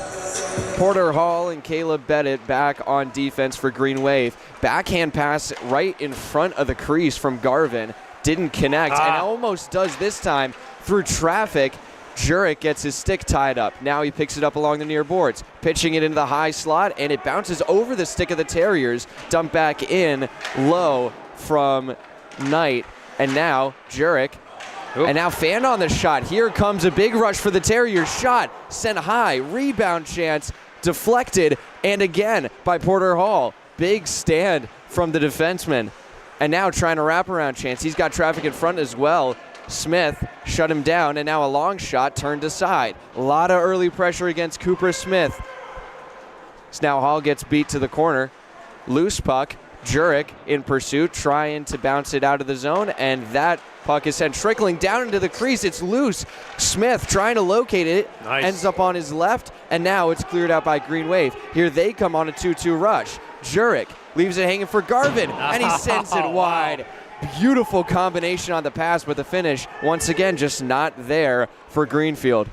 Porter Hall and Caleb Bennett back on defense for Green Wave. Backhand pass right in front of the crease from Garvin. Didn't connect, and almost does this time through traffic. Jurek gets his stick tied up. Now he picks it up along the near boards, pitching it into the high slot, and it bounces over the stick of the Terriers. Dumped back in low from Knight, and now Jurek. Oop. And now Fan on the shot. Here comes a big rush for the Terriers. Shot sent high. Rebound chance deflected. And again by Porter Hall. Big stand from the defenseman. And now trying to wrap around chance. He's got traffic in front as well. Smith shut him down. And now a long shot turned aside. A lot of early pressure against Cooper Smith. So now Hall gets beat to the corner. Loose puck. Jurek in pursuit, trying to bounce it out of the zone, and that puck is sent trickling down into the crease. It's loose. Smith trying to locate it, nice. Ends up on his left, and now it's cleared out by Green Wave. Here they come on a 2-2 rush. Jurek leaves it hanging for Garvin, and he sends it wide. Beautiful combination on the pass, but the finish, once again, just not there for Greenfield.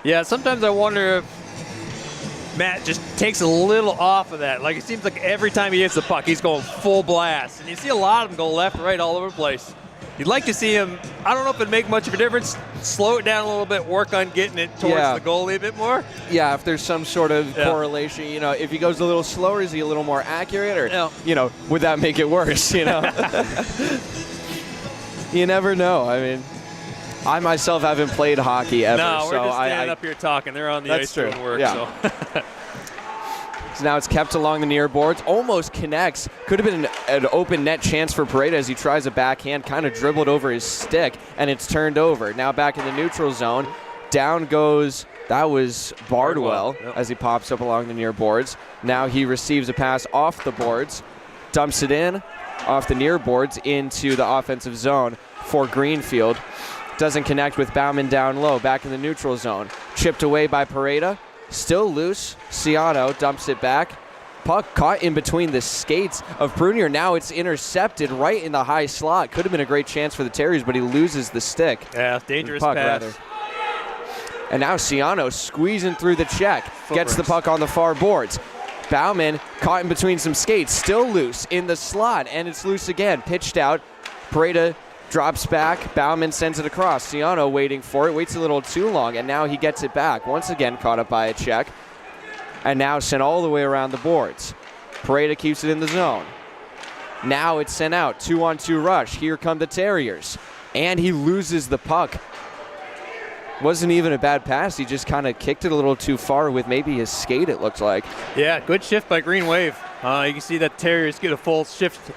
Yeah, sometimes I wonder if Matt just takes a little off of that. Like, it seems like every time he hits the puck, he's going full blast. And you see a lot of them go left, right, all over the place. You'd like to see him, I don't know if it'd make much of a difference, slow it down a little bit, work on getting it towards the goalie a bit more. Yeah, if there's some sort of correlation, you know, if he goes a little slower, is he a little more accurate? Or, you know, would that make it worse, you know? You never know. I mean, I myself haven't played hockey ever. No, we're so just standing up here talking. They're on the ice doing work. Yeah. So. So now it's kept along the near boards, almost connects. Could have been an open net chance for Pareda as he tries a backhand, kind of dribbled over his stick, and it's turned over. Now back in the neutral zone. Down goes, that was Bardwell, as he pops up along the near boards. Now he receives a pass off the boards, dumps it in off the near boards into the offensive zone for Greenfield. Doesn't connect with Bauman down low, back in the neutral zone. Chipped away by Pareda. Still loose. Ciano dumps it back. Puck caught in between the skates of Prunier. Now it's intercepted right in the high slot. Could have been a great chance for the Terriers, but he loses the stick. Yeah, dangerous puck, pass. rather. And now Ciano squeezing through the check. Gets the puck on the far boards. Bauman caught in between some skates. Still loose in the slot, and it's loose again. Pitched out. Pareda drops back. Bauman sends it across. Ciano waiting for it. Waits a little too long, and now he gets it back. Once again caught up by a check. And now sent all the way around the boards. Pareda keeps it in the zone. Now it's sent out. 2-on-2 rush. Here come the Terriers. And he loses the puck. Wasn't even a bad pass. He just kind of kicked it a little too far with maybe his skate, it looks like. Yeah, good shift by Greenwave. You can see that Terriers get a full shift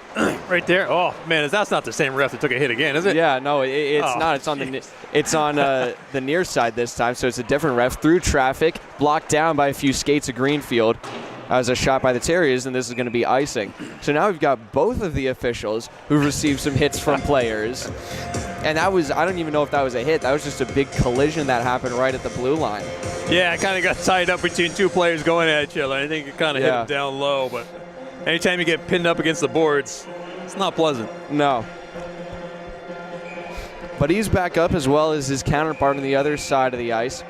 right there. Oh man, that's not the same ref that took a hit again, is it? Yeah, no, it's not. It's on the near side this time, so it's a different ref. Through traffic, blocked down by a few skates of Greenfield. As a shot by the Terriers, and this is going to be icing. So now we've got both of the officials who've received some hits from players. And that was, I don't even know if that was a hit. That was just a big collision that happened right at the blue line. Yeah, it kind of got tied up between two players going at each other. I think it kind of hit them down low, but anytime you get pinned up against the boards, it's not pleasant. No. But he's back up as well as his counterpart on the other side of the ice.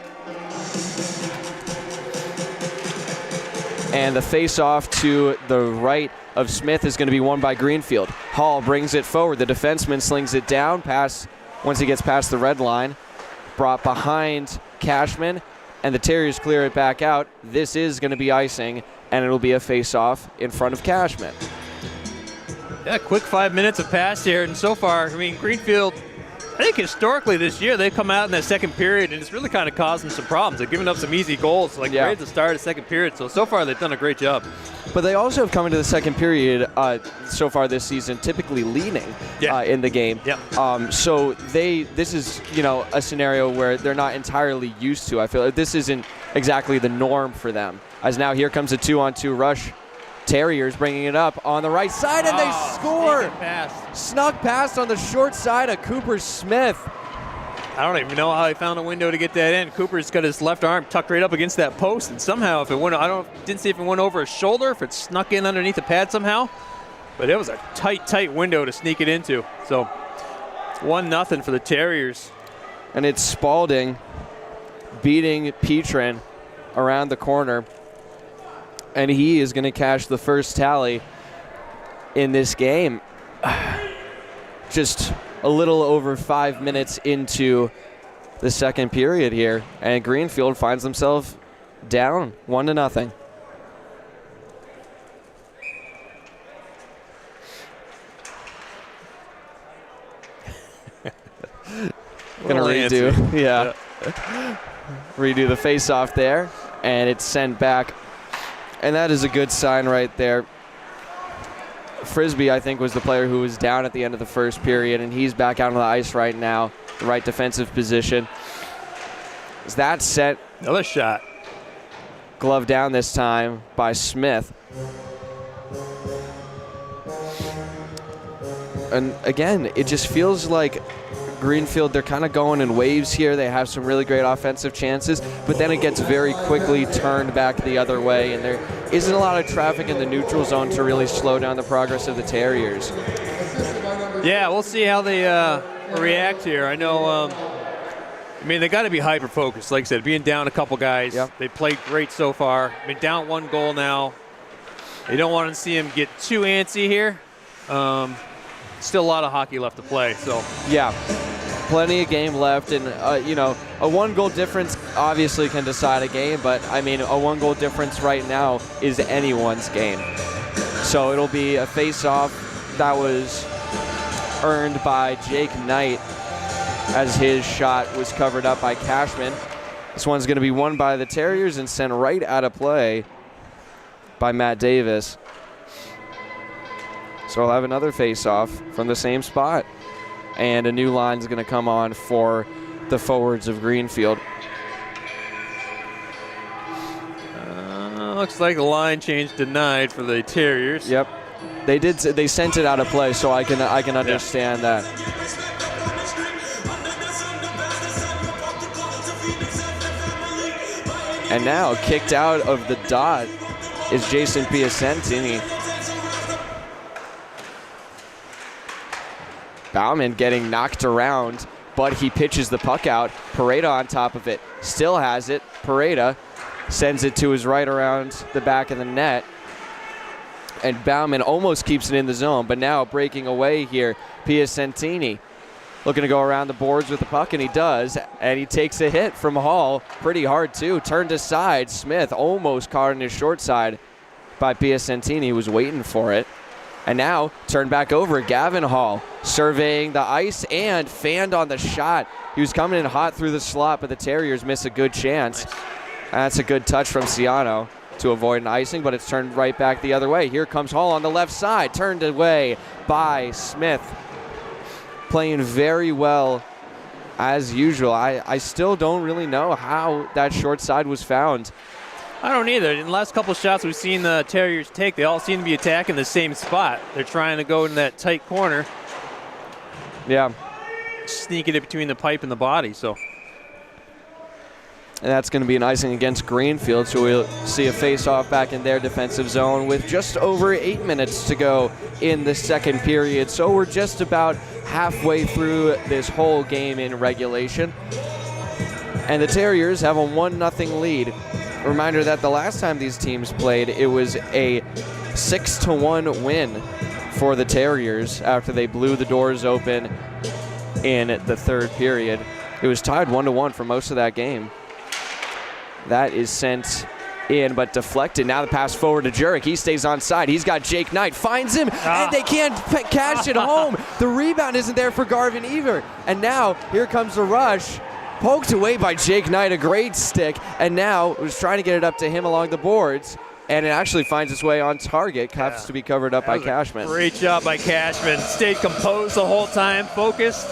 And the face-off to the right of Smith is going to be won by Greenfield. Hall brings it forward. The defenseman slings it down. Pass, once he gets past the red line, brought behind Cashman, and the Terriers clear it back out. This is going to be icing, and it'll be a face-off in front of Cashman. Yeah, quick 5 minutes of pass here, and so far, I mean, Greenfield, I think historically this year they've come out in that second period and it's really kind of caused them some problems. They've given up some easy goals, right at the start of the second period. So far they've done a great job. But they also have come into the second period so far this season, typically leading in the game. So this is, a scenario where they're not entirely used to. I feel like this isn't exactly the norm for them. As now here comes a 2-on-2 rush. Terriers bringing it up on the right side, and they score. Snuck past on the short side of Cooper Smith. I don't even know how he found a window to get that in. Cooper's got his left arm tucked right up against that post, and somehow if it went, didn't see if it went over his shoulder, if it snuck in underneath the pad somehow, but it was a tight window to sneak it into. So it's 1-0 for the Terriers. And it's Spalding beating Petrin around the corner. And he is going to cash the first tally in this game. Just a little over 5 minutes into the second period here. And Greenfield finds themselves down 1-0. Gonna redo, redo the face-off there. And it's sent back. And that is a good sign right there. Frisbee, I think, was the player who was down at the end of the first period, and he's back out on the ice right now, the right defensive position. Is that set? Another shot. Glove down this time by Smith. And again, it just feels like Greenfield, they're kind of going in waves here. They have some really great offensive chances, but then it gets very quickly turned back the other way, and there isn't a lot of traffic in the neutral zone to really slow down the progress of the Terriers. Yeah, we'll see how they react here. I know I mean, they got to be hyper-focused. Like I said, being down a couple guys. Yep. They played great so far. I mean, down 1 goal now. You don't want to see them get too antsy here. Still a lot of hockey left to play. So Yeah, plenty of game left, and you know, a 1-goal difference obviously can decide a game, but I mean, a 1-goal difference right now is anyone's game. So it'll be a face-off that was earned by Jake Knight as his shot was covered up by Cashman. This one's going to be won by the Terriers and sent right out of play by Matt Davis. So we'll have another face-off from the same spot. And a new line's going to come on for the forwards of Greenfield. looks like the line change denied for the Terriers. Yep. They did. They sent it out of play, so I can understand that. And now kicked out of the dot is Jason Piacentini. Bauman getting knocked around, but he pitches the puck out. Pareda on top of it. Still has it. Pareda sends it to his right around the back of the net. And Bauman almost keeps it in the zone, but now breaking away here, Piacentini looking to go around the boards with the puck, and he does, and he takes a hit from Hall, pretty hard too. Turned aside, Smith almost caught on his short side by Piacentini, was waiting for it. And now turned back over, Gavin Hall surveying the ice and fanned on the shot. He was coming in hot through the slot, but the Terriers miss a good chance. That's a good touch from Ciano to avoid an icing, but it's turned right back the other way. Here comes Hall on the left side, turned away by Smith. Playing very well as usual. I still don't really know how that short side was found. I don't either. In the last couple of shots we've seen the Terriers take, they all seem to be attacking the same spot. They're trying to go in that tight corner. Yeah. Sneaking it between the pipe and the body, so. And that's going to be an icing against Greenfield, so we'll see a face-off back in their defensive zone with just over 8 minutes to go in the second period. So we're just about halfway through this whole game in regulation. And the Terriers have a 1-0 lead. Reminder that the last time these teams played, it was a 6-1 win for the Terriers after they blew the doors open in the third period. It was tied 1-1 for most of that game. That is sent in, but deflected. Now the pass forward to Jurek. He stays on side. He's got Jake Knight. Finds him, and they can't catch it home. The rebound isn't there for Garvin either. And now here comes the rush. Poked away by Jake Knight, a great stick. And now was trying to get it up to him along the boards. And it actually finds its way on target. Has to be covered up by Cashman. Great job by Cashman. Stayed composed the whole time, focused.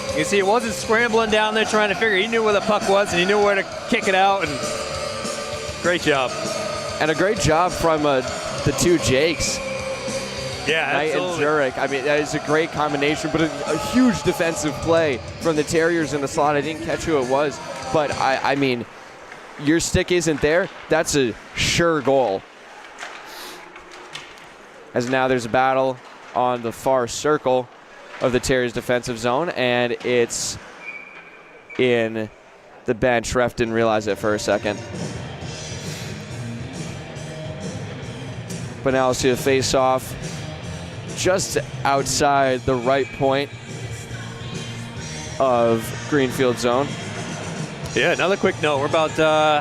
You can see it wasn't scrambling down there trying to figure. He knew where the puck was, and he knew where to kick it out. And great job. And a great job from the two Jakes. Yeah, Knight and Jurek. I mean, that is a great combination, but a huge defensive play from the Terriers in the slot. I didn't catch who it was, but I mean, your stick isn't there. That's a sure goal. As now there's a battle on the far circle of the Terriers defensive zone, and it's in the bench. Ref didn't realize it for a second. But now we'll see a face-off just outside the right point of Greenfield zone. Yeah, another quick note. We're about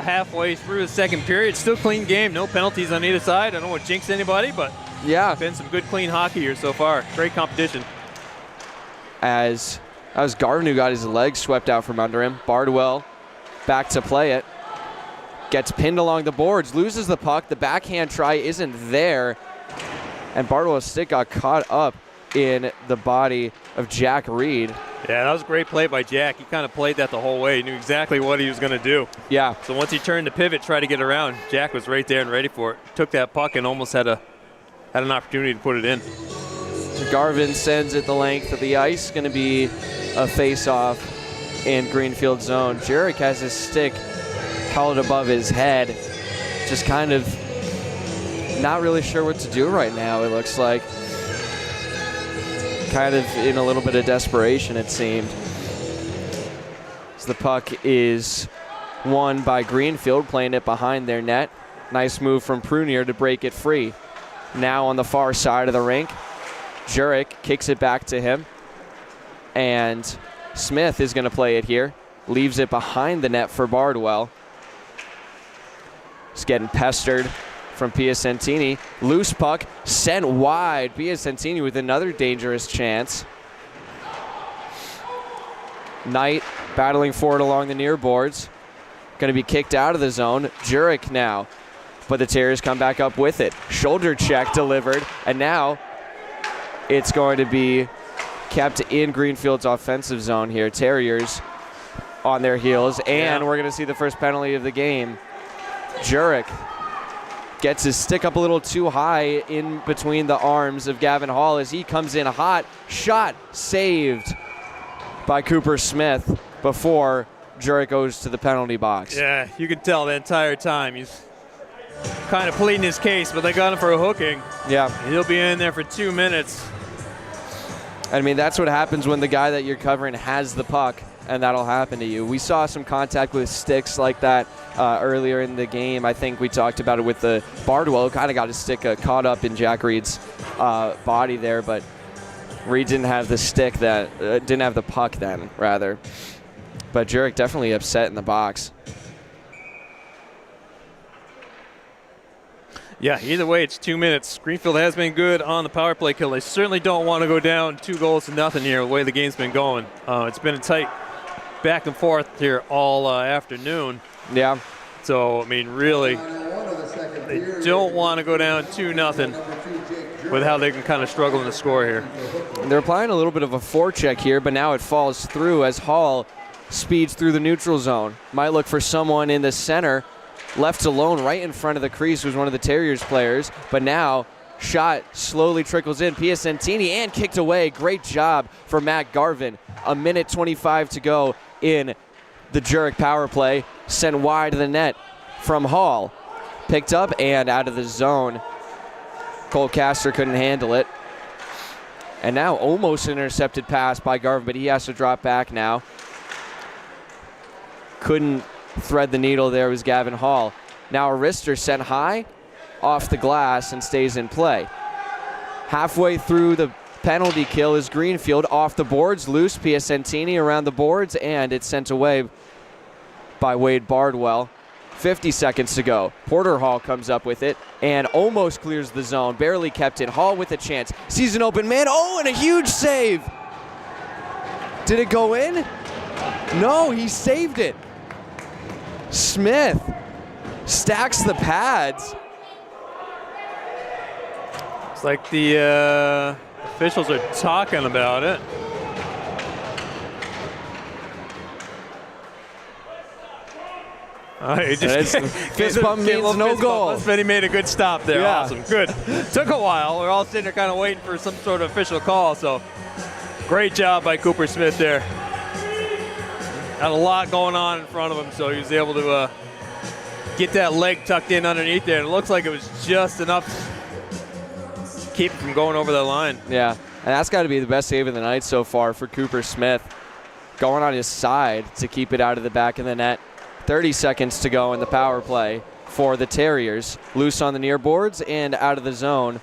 halfway through the second period. Still clean game. No penalties on either side. I don't want to jinx anybody, but yeah, been some good clean hockey here so far. Great competition. As Garvin who got his legs swept out from under him. Bardwell back to play it. Gets pinned along the boards, loses the puck. The backhand try isn't there. And Bardwell's stick got caught up in the body of Jack Reed. Yeah, that was a great play by Jack. He kind of played that the whole way. He knew exactly what he was going to do. Yeah. So once he turned the pivot, tried to get around, Jack was right there and ready for it. Took that puck and almost had an opportunity to put it in. Garvin sends it the length of the ice. Going to be a face-off in Greenfield zone. Jurek has his stick held above his head. Just kind of not really sure what to do right now, it looks like. Kind of in a little bit of desperation, it seemed. as the puck is won by Greenfield, playing it behind their net. Nice move from Prunier to break it free. Now on the far side of the rink, Jurek kicks it back to him, and Smith is going to play it here. Leaves it behind the net for Bardwell. He's getting pestered from Piacentini. Loose puck sent wide. Piacentini with another dangerous chance. Knight battling for it along the near boards. Going to be kicked out of the zone. Jurek now. But the Terriers come back up with it. Shoulder check delivered. And now it's going to be kept in Greenfield's offensive zone here. Terriers on their heels. And we're going to see the first penalty of the game. Jurek gets his stick up a little too high in between the arms of Gavin Hall as he comes in hot. Shot saved by Cooper Smith before Jurek goes to the penalty box. Yeah, you can tell the entire time he's kind of pleading his case, but they got him for a hooking. Yeah. He'll be in there for 2 minutes. I mean, that's what happens when the guy that you're covering has the puck, and that'll happen to you. We saw some contact with sticks like that earlier in the game. I think we talked about it with the Bardwell, kind of got his stick caught up in Jack Reed's body there, but Reed didn't have the stick didn't have the puck then, rather. But Jurek definitely upset in the box. Yeah, either way, it's 2 minutes. Greenfield has been good on the power play kill. They certainly don't want to go down 2-0 here the way the game's been going. It's been a tight back and forth here all afternoon. Yeah. So, I mean, really, they don't want to go down 2-0 with how they can kind of struggle in the score here. They're applying a little bit of a forecheck here, but now it falls through as Hall speeds through the neutral zone. Might look for someone in the center. Left alone right in front of the crease, who's one of the Terriers players. But now, shot slowly trickles in. Piacentini and kicked away. Great job for Matt Garvin. 1:25 to go in the Jurek power play. Sent wide to the net from Hall. Picked up and out of the zone. Cole Castor couldn't handle it. And now almost an intercepted pass by Garvin, but he has to drop back now. Couldn't thread the needle there was Gavin Hall. Now a wrister sent high off the glass and stays in play. Halfway through the penalty kill is Greenfield off the boards, loose. Piacentini around the boards, and it's sent away by Wade Bardwell. 50 seconds to go. Porter Hall comes up with it and almost clears the zone. Barely kept it. Hall with a chance. Sees an open man. Oh, and a huge save. Did it go in? No, he saved it. Smith stacks the pads. It's like the officials are talking about it. He just fist bump means no goal. But he made a good stop there. Yeah. Awesome. Good. Took a while. We're all sitting there kind of waiting for some sort of official call. So great job by Cooper Smith there. Had a lot going on in front of him, so he was able to get that leg tucked in underneath there. And it looks like it was just enough to keep him from going over that line. Yeah, and that's got to be the best save of the night so far for Cooper Smith. Going on his side to keep it out of the back of the net. 30 seconds to go in the power play for the Terriers. Loose on the near boards and out of the zone.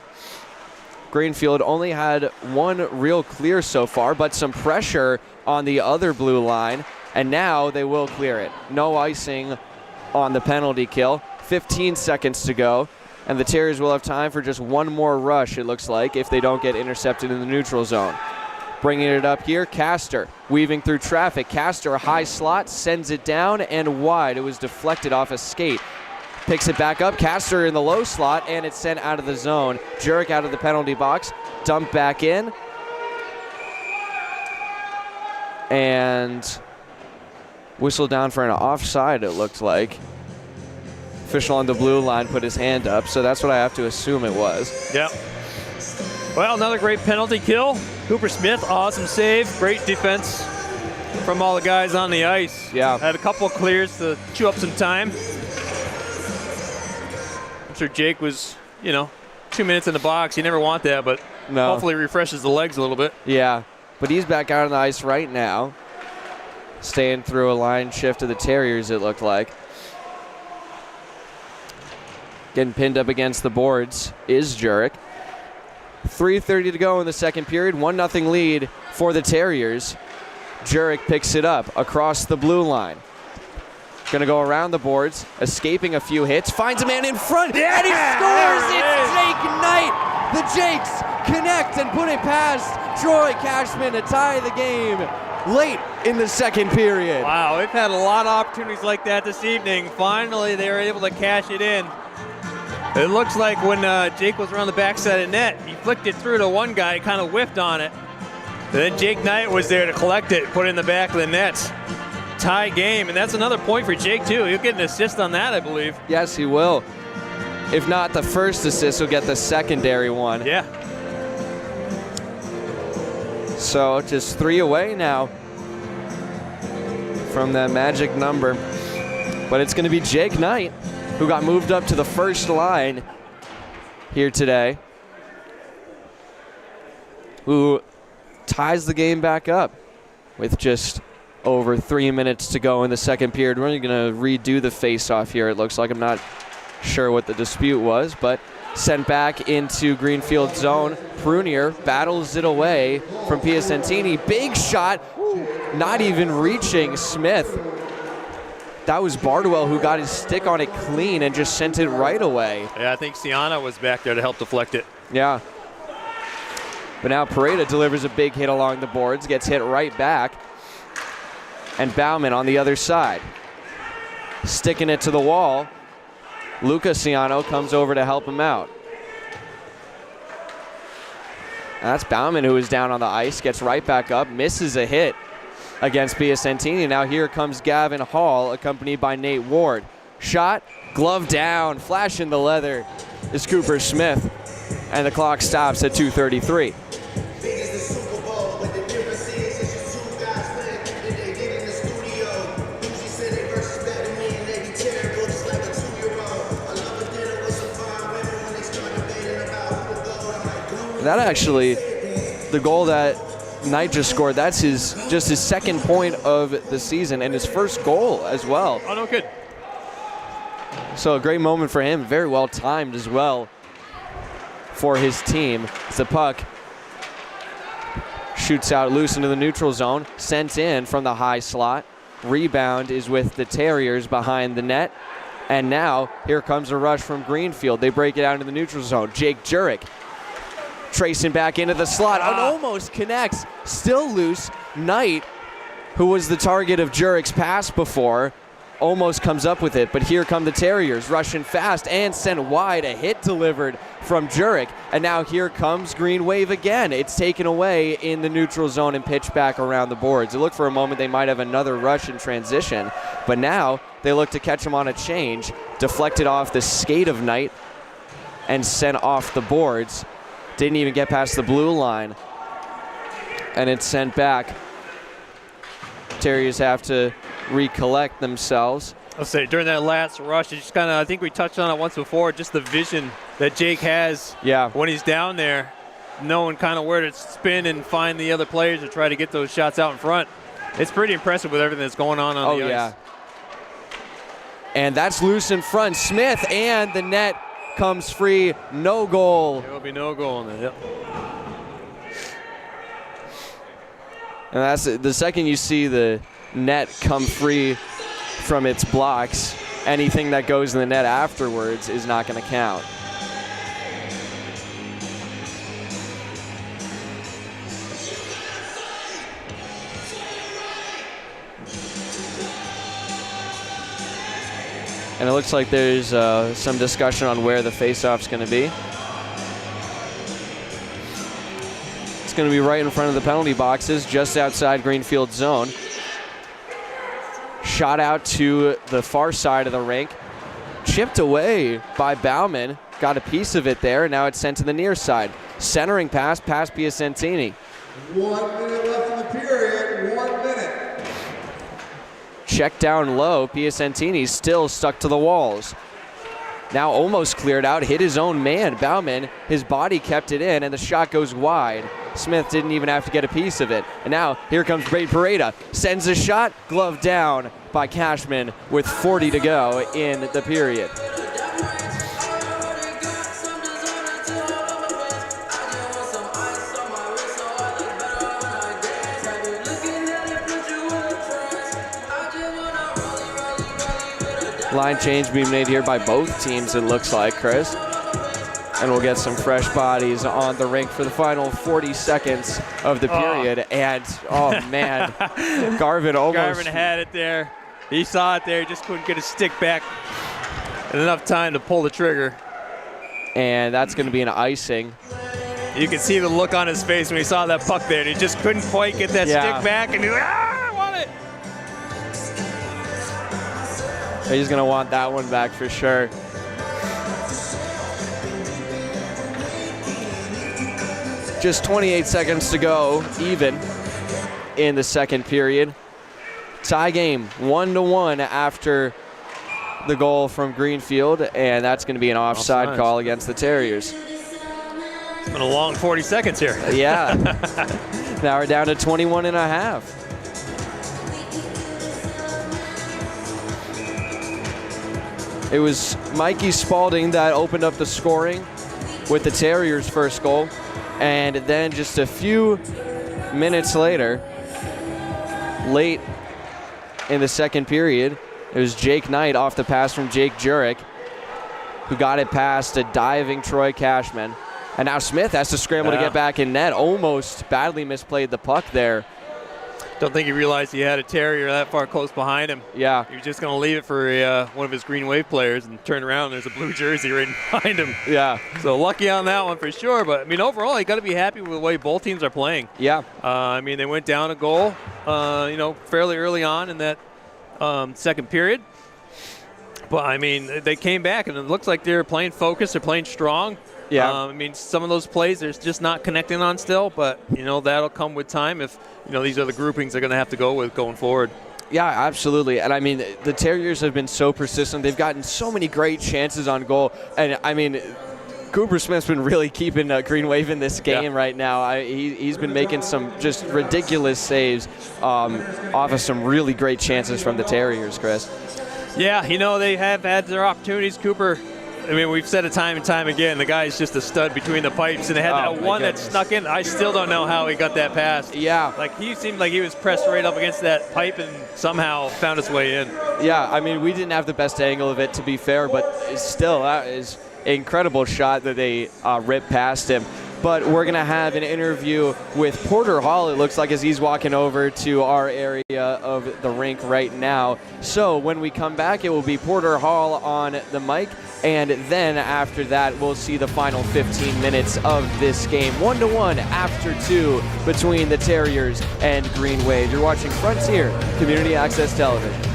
Greenfield only had one real clear so far, but some pressure on the other blue line. And now they will clear it. No icing on the penalty kill. 15 seconds to go. And the Terriers will have time for just one more rush, it looks like, if they don't get intercepted in the neutral zone. Bringing it up here, Castor weaving through traffic. Castor, a high slot, sends it down and wide. It was deflected off a skate. Picks it back up. Castor in the low slot, and it's sent out of the zone. Jurek out of the penalty box. Dumped back in. And whistle down for an offside, it looked like. Official on the blue line put his hand up, so that's what I have to assume it was. Yep. Well, another great penalty kill. Cooper Smith, awesome save. Great defense from all the guys on the ice. Yeah. Had a couple of clears to chew up some time. I'm sure Jake was, 2 minutes in the box. You never want that, but hopefully refreshes the legs a little bit. Yeah, but he's back out on the ice right now. staying through a line shift of the Terriers, it looked like. Getting pinned up against the boards is Jurek. 3:30 to go in the second period. 1-0 lead for the Terriers. Jurek picks it up across the blue line. Going to go around the boards, escaping a few hits, finds a man in front, and he scores! It's Jake Knight! The Jakes connect and put it past Troy Cashman to tie the game late in the second period. Wow, we've had a lot of opportunities like that this evening. Finally, they were able to cash it in. It looks like when Jake was around the backside of net, he flicked it through to one guy, kind of whiffed on it. Then Jake Knight was there to collect it, put it in the back of the net. Tie game, and that's another point for Jake too. He'll get an assist on that, I believe. Yes, he will. If not the first assist, he'll get the secondary one. Yeah. So just 3 away now from that magic number. But it's going to be Jake Knight, who got moved up to the first line here today, who ties the game back up with just over 3 minutes to go in the second period. We're only going to redo the face-off here, it looks like. I'm not sure what the dispute was, but sent back into Greenfield zone. Prunier battles it away from Piacentini. Big shot, not even reaching Smith. That was Bardwell who got his stick on it clean and just sent it right away. Yeah, I think Siana was back there to help deflect it. Yeah. But now Pareda delivers a big hit along the boards, gets hit right back. And Bauman on the other side, sticking it to the wall. Luca Ciano comes over to help him out. That's Bauman, who is down on the ice, gets right back up, misses a hit against Piacentini. Now here comes Gavin Hall, accompanied by Nate Ward. Shot, glove down, flash in the leather is Cooper Smith, and the clock stops at 2:33. That actually, the goal that Knight just scored, that's just his second point of the season and his first goal as well. Oh, no good. So a great moment for him, very well timed as well for his team. The puck shoots out loose into the neutral zone, sent in from the high slot. Rebound is with the Terriers behind the net. And now here comes a rush from Greenfield. They break it out into the neutral zone. Jake Jurek tracing back into the slot, and almost connects, still loose. Knight, who was the target of Jurek's pass before, almost comes up with it, but here come the Terriers, rushing fast and sent wide, a hit delivered from Jurek, and now here comes Greenwave again. It's taken away in the neutral zone and pitched back around the boards. It looked for a moment they might have another rush in transition, but now they look to catch him on a change, deflected off the skate of Knight, and sent off the boards. Didn't even get past the blue line, and it's sent back. Terriers have to recollect themselves. I'll say during that last rush, it just kind of, I think we touched on it once before, just the vision that Jake has when he's down there, knowing kind of where to spin and find the other players to try to get those shots out in front. It's pretty impressive with everything that's going on the ice. Yeah. And that's loose in front. Smith, and the net comes free, no goal. There will be no goal in there, yep. And that's the second you see the net come free from its blocks, anything that goes in the net afterwards is not going to count. And it looks like there's some discussion on where the face-off's going to be. It's going to be right in front of the penalty boxes, just outside Greenfield zone. Shot out to the far side of the rink. Chipped away by Bauman. Got a piece of it there, and now it's sent to the near side. Centering pass past Piacentini. 1 minute left in the period, 1 minute. Check down low. Piacentini still stuck to the walls. Now almost cleared out, hit his own man. Bauman, his body kept it in, and the shot goes wide. Smith didn't even have to get a piece of it. And now here comes Brady Pareda. Sends a shot, glove down by Cashman with 40 to go in the period. Line change being made here by both teams, it looks like, Chris. And we'll get some fresh bodies on the rink for the final 40 seconds of the period. And, oh, man, Garvin had it there. He saw it there. He just couldn't get his stick back in enough time to pull the trigger. And that's going to be an icing. You can see the look on his face when he saw that puck there. And he just couldn't quite get that stick back. And he's like, I want it. He's going to want that one back for sure. Just 28 seconds to go, even in the second period. Tie game, 1-1 after the goal from Greenfield, and that's going to be an offside call against the Terriers. It's been a long 40 seconds here. Yeah. Now we're down to 21 and a half. It was Mikey Spalding that opened up the scoring with the Terriers' first goal. And then just a few minutes later, late in the second period, it was Jake Knight off the pass from Jake Jurek, who got it past a diving Troy Cashman. And now Smith has to scramble to get back in net. Almost badly misplayed the puck there. Don't think he realized he had a Terrier that far close behind him. Yeah. He was just going to leave it for one of his Greenwave players and turn around and there's a blue jersey right behind him. Yeah. So lucky on that one for sure. But, I mean, overall, you got to be happy with the way both teams are playing. Yeah. I mean, they went down a goal, fairly early on in that second period. But, I mean, they came back, and it looks like they're playing focused. They're playing strong. Yeah. I mean, some of those plays they're just not connecting on still, but, that'll come with time if, these are the groupings they're going to have to go with going forward. Yeah, absolutely. And, I mean, the Terriers have been so persistent. They've gotten so many great chances on goal. And, I mean, Cooper Smith's been really keeping Greenwave in this game right now. He's been making some just ridiculous saves off of some really great chances from the Terriers, Chris. Yeah, they have had their opportunities. Cooper, I mean, we've said it time and time again, the guy's just a stud between the pipes, and they had that one that snuck in. I still don't know how he got that past. Yeah. Like, he seemed like he was pressed right up against that pipe and somehow found his way in. Yeah, I mean, we didn't have the best angle of it, to be fair, but still, that is an incredible shot that they ripped past him. But we're going to have an interview with Porter Hall, it looks like, as he's walking over to our area of the rink right now. So when we come back, it will be Porter Hall on the mic. And then after that, we'll see the final 15 minutes of this game. 1-1 after 2 between the Terriers and Greenwave. You're watching Frontier Community Access Television.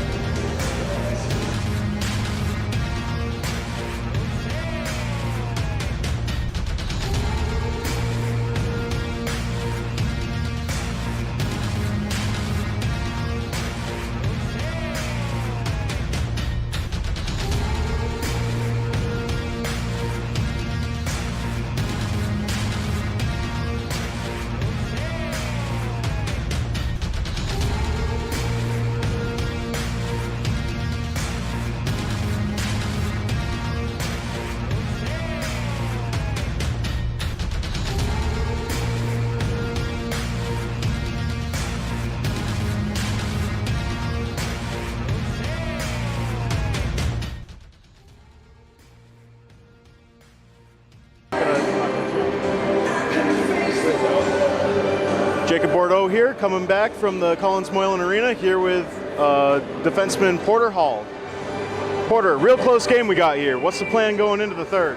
Bordeaux here, coming back from the Collins Moylan Arena, here with defenseman Porter Hall. Porter, real close game we got here. What's the plan going into the third?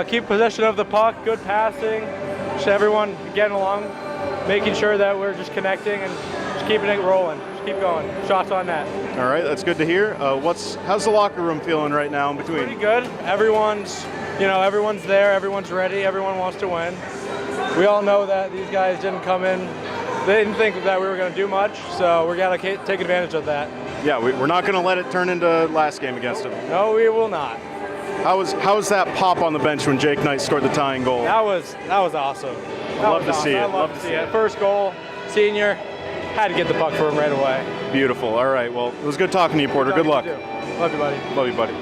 Keep possession of the puck, good passing, just everyone getting along, making sure that we're just connecting and just keeping it rolling. Just keep going. Shots on net. All right, that's good to hear. How's the locker room feeling right now in between? Pretty good. Everyone's there, everyone's ready, everyone wants to win. We all know that these guys didn't come in. They didn't think that we were going to do much, so we're going to take advantage of that. Yeah, we're not going to let it turn into last game against them. No, we will not. How was that pop on the bench when Jake Knight scored the tying goal? That was awesome. Love to see it. I love to see it. First goal, senior, had to get the puck for him right away. Beautiful. All right. Well, it was good talking to you, Porter. Good luck. Love you, buddy. Love you, buddy.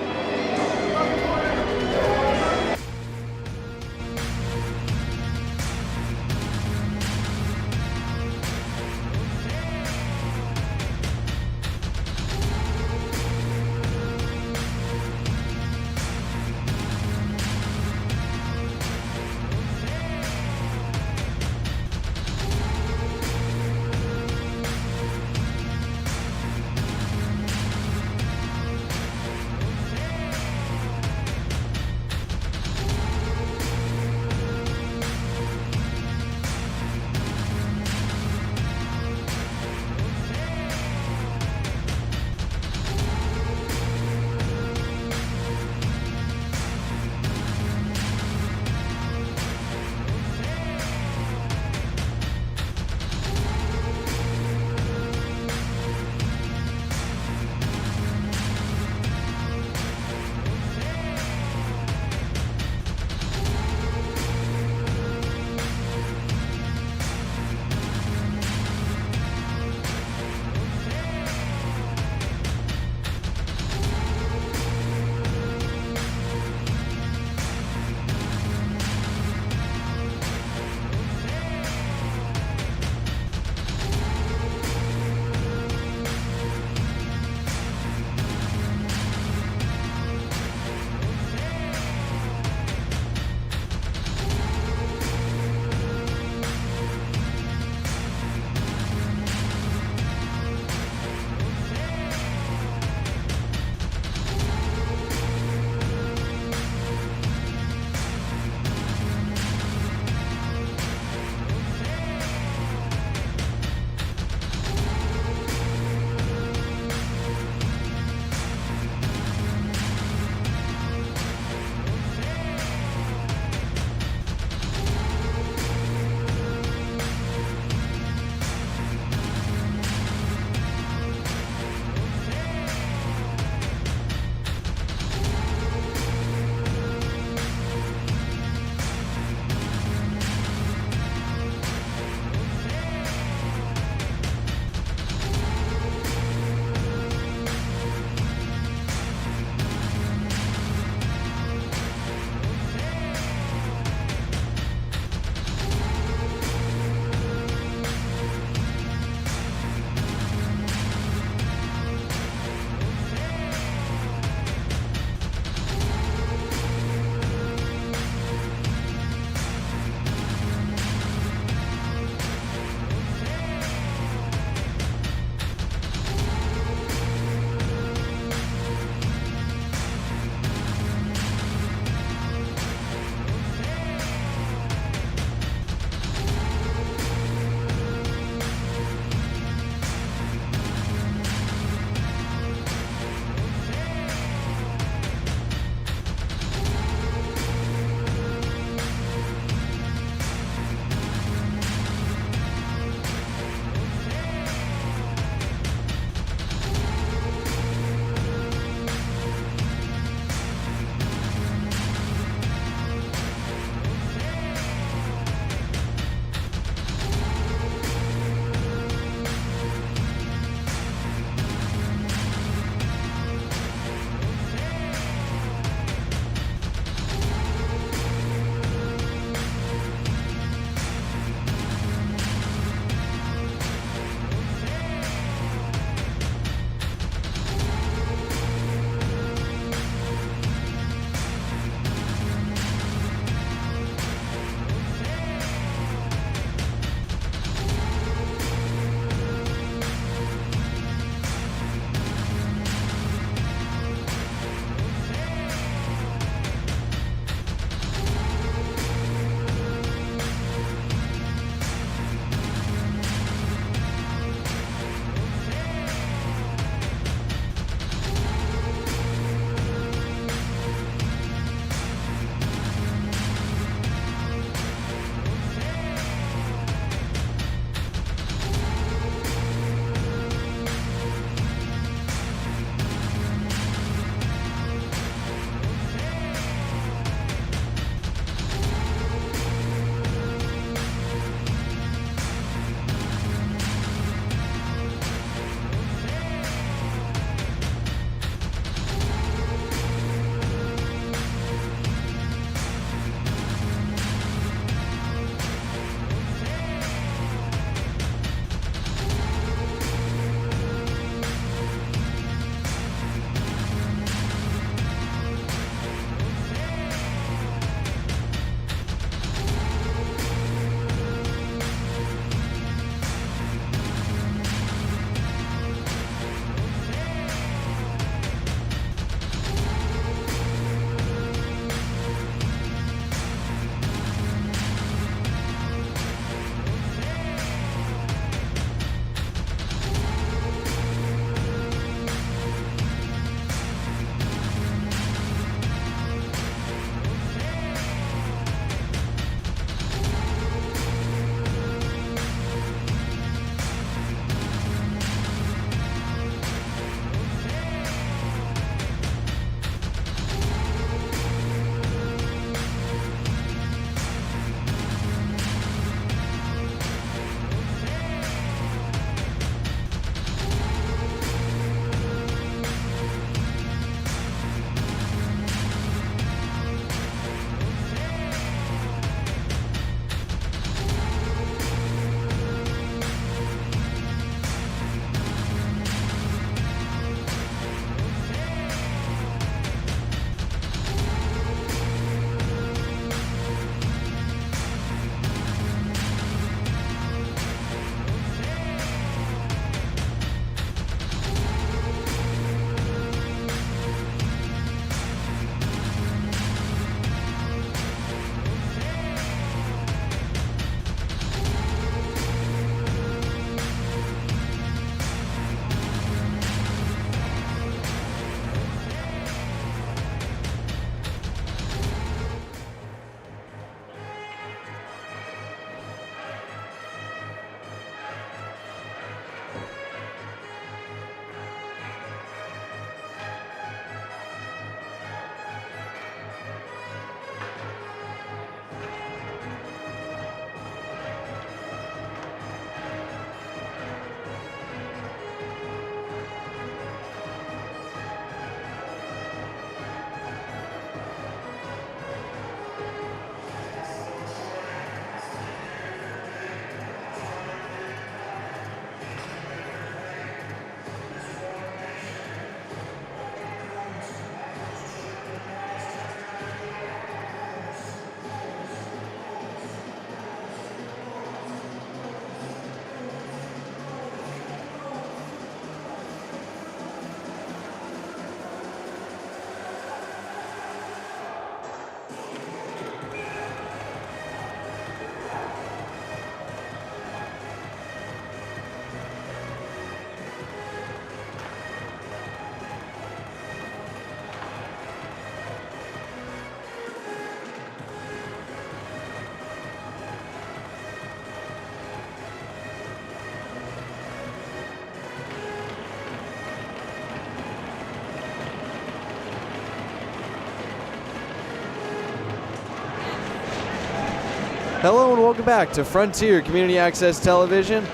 Hello and welcome back to Frontier Community Access Television.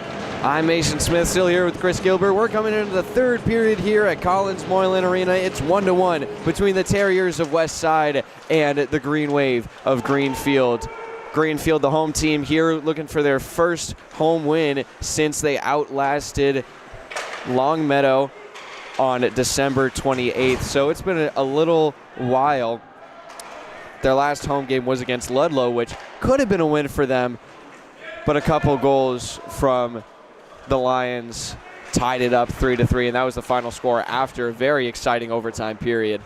I'm Mason Smith, still here with Chris Gilbert. We're coming into the third period here at Collins Moylan Arena. It's 1-1 between the Terriers of West Side and the Greenwave of Greenfield. Greenfield, the home team here, looking for their first home win since they outlasted Longmeadow on December 28th. So it's been a little while. Their last home game was against Ludlow, which could have been a win for them, but a couple goals from the Lions tied it up 3-3, and that was the final score after a very exciting overtime period.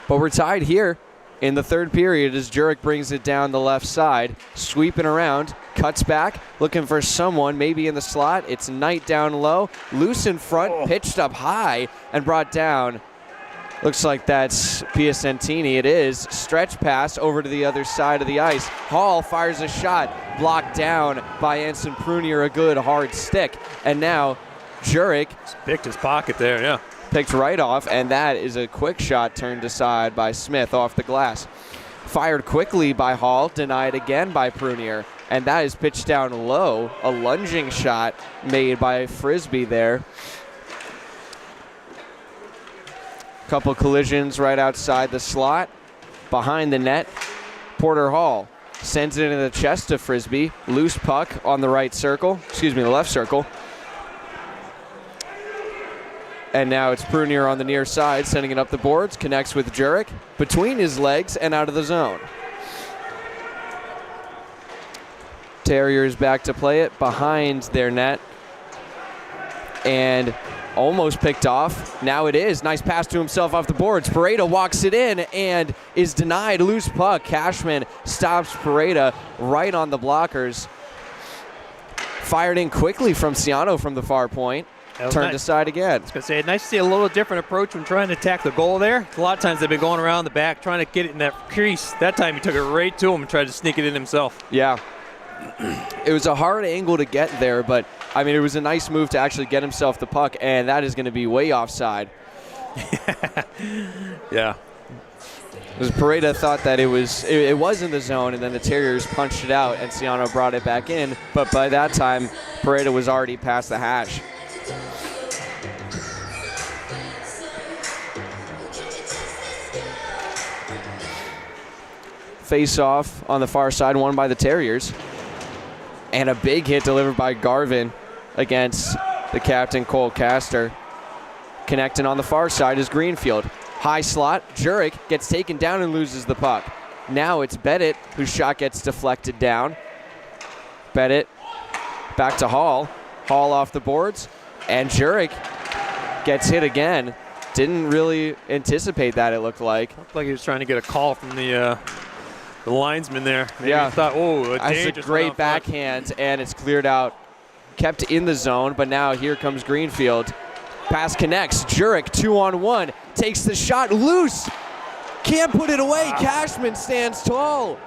But we're tied here in the third period as Jurek brings it down the left side, sweeping around, cuts back, looking for someone maybe in the slot. It's Knight down low, loose in front, pitched up high, and brought down. Looks like that's Piacentini. It is. Stretch pass over to the other side of the ice. Hall fires a shot, blocked down by Anson Prunier, a good hard stick. And now Jurek Picked his pocket there, yeah. picked right off, and that is a quick shot turned aside by Smith off the glass. Fired quickly by Hall, denied again by Prunier, and that is pitched down low. A lunging shot made by Frisbee there. Couple collisions right outside the slot. Behind the net, Porter Hall sends it into the chest of Frisbee. Loose puck on the right circle, the left circle. And now it's Prunier on the near side, sending it up the boards, connects with Jurek between his legs and out of the zone. Terriers back to play it behind their net. And almost picked off. Now it is. Nice pass to himself off the boards. Pareda walks it in and is denied. Loose puck. Cashman stops Pareda right on the blockers. Fired in quickly from Ciano from the far point. Turned nice. Aside again. I was going to say, nice to see a little different approach when trying to attack the goal there. A lot of times they've been going around the back trying to get it in that crease. That time he took it right to him and tried to sneak it in himself. Yeah. It was a hard angle to get there, but I mean, it was a nice move to actually get himself the puck, and that is going to be way offside. Yeah. Because Pareda thought that it was in the zone, and then the Terriers punched it out, and Ciano brought it back in. But by that time, Pareda was already past the hash. Face off on the far side, won by the Terriers. And a big hit delivered by Garvin against the captain, Cole Castor. Connecting on the far side is Greenfield. High slot, Jurek gets taken down and loses the puck. Now it's Bennett, whose shot gets deflected down. Bennett back to Hall. Hall off the boards, and Jurek gets hit again. Didn't really anticipate that, it looked like. Looked like he was trying to get a call from the linesman there. Maybe yeah. He thought, oh, That's a great backhand, and it's cleared out. Kept in the zone, but now here comes Greenfield. Pass connects. Jurek 2-on-1. Takes the shot loose. Can't put it away. Cashman stands tall.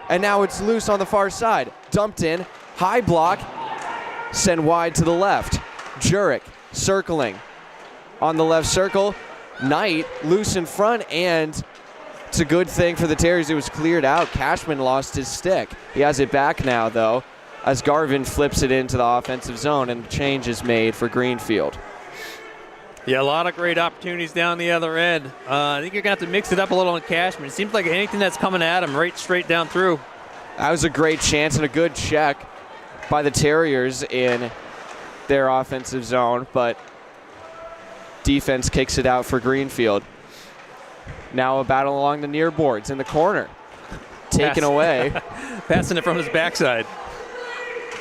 And now it's loose on the far side. Dumped in. High block. Send wide to the left. Jurek circling. On the left circle. Knight loose in front, and it's a good thing for the Terriers. It was cleared out. Cashman lost his stick. He has it back now, though, as Garvin flips it into the offensive zone, and change is made for Greenfield. Yeah, a lot of great opportunities down the other end. I think you're going to have to mix it up a little on Cashman. It seems like anything that's coming at him right straight down through. That was a great chance and a good check by the Terriers in their offensive zone, but defense kicks it out for Greenfield. Now a battle along the near boards in the corner. Taken away. Passing it from his backside.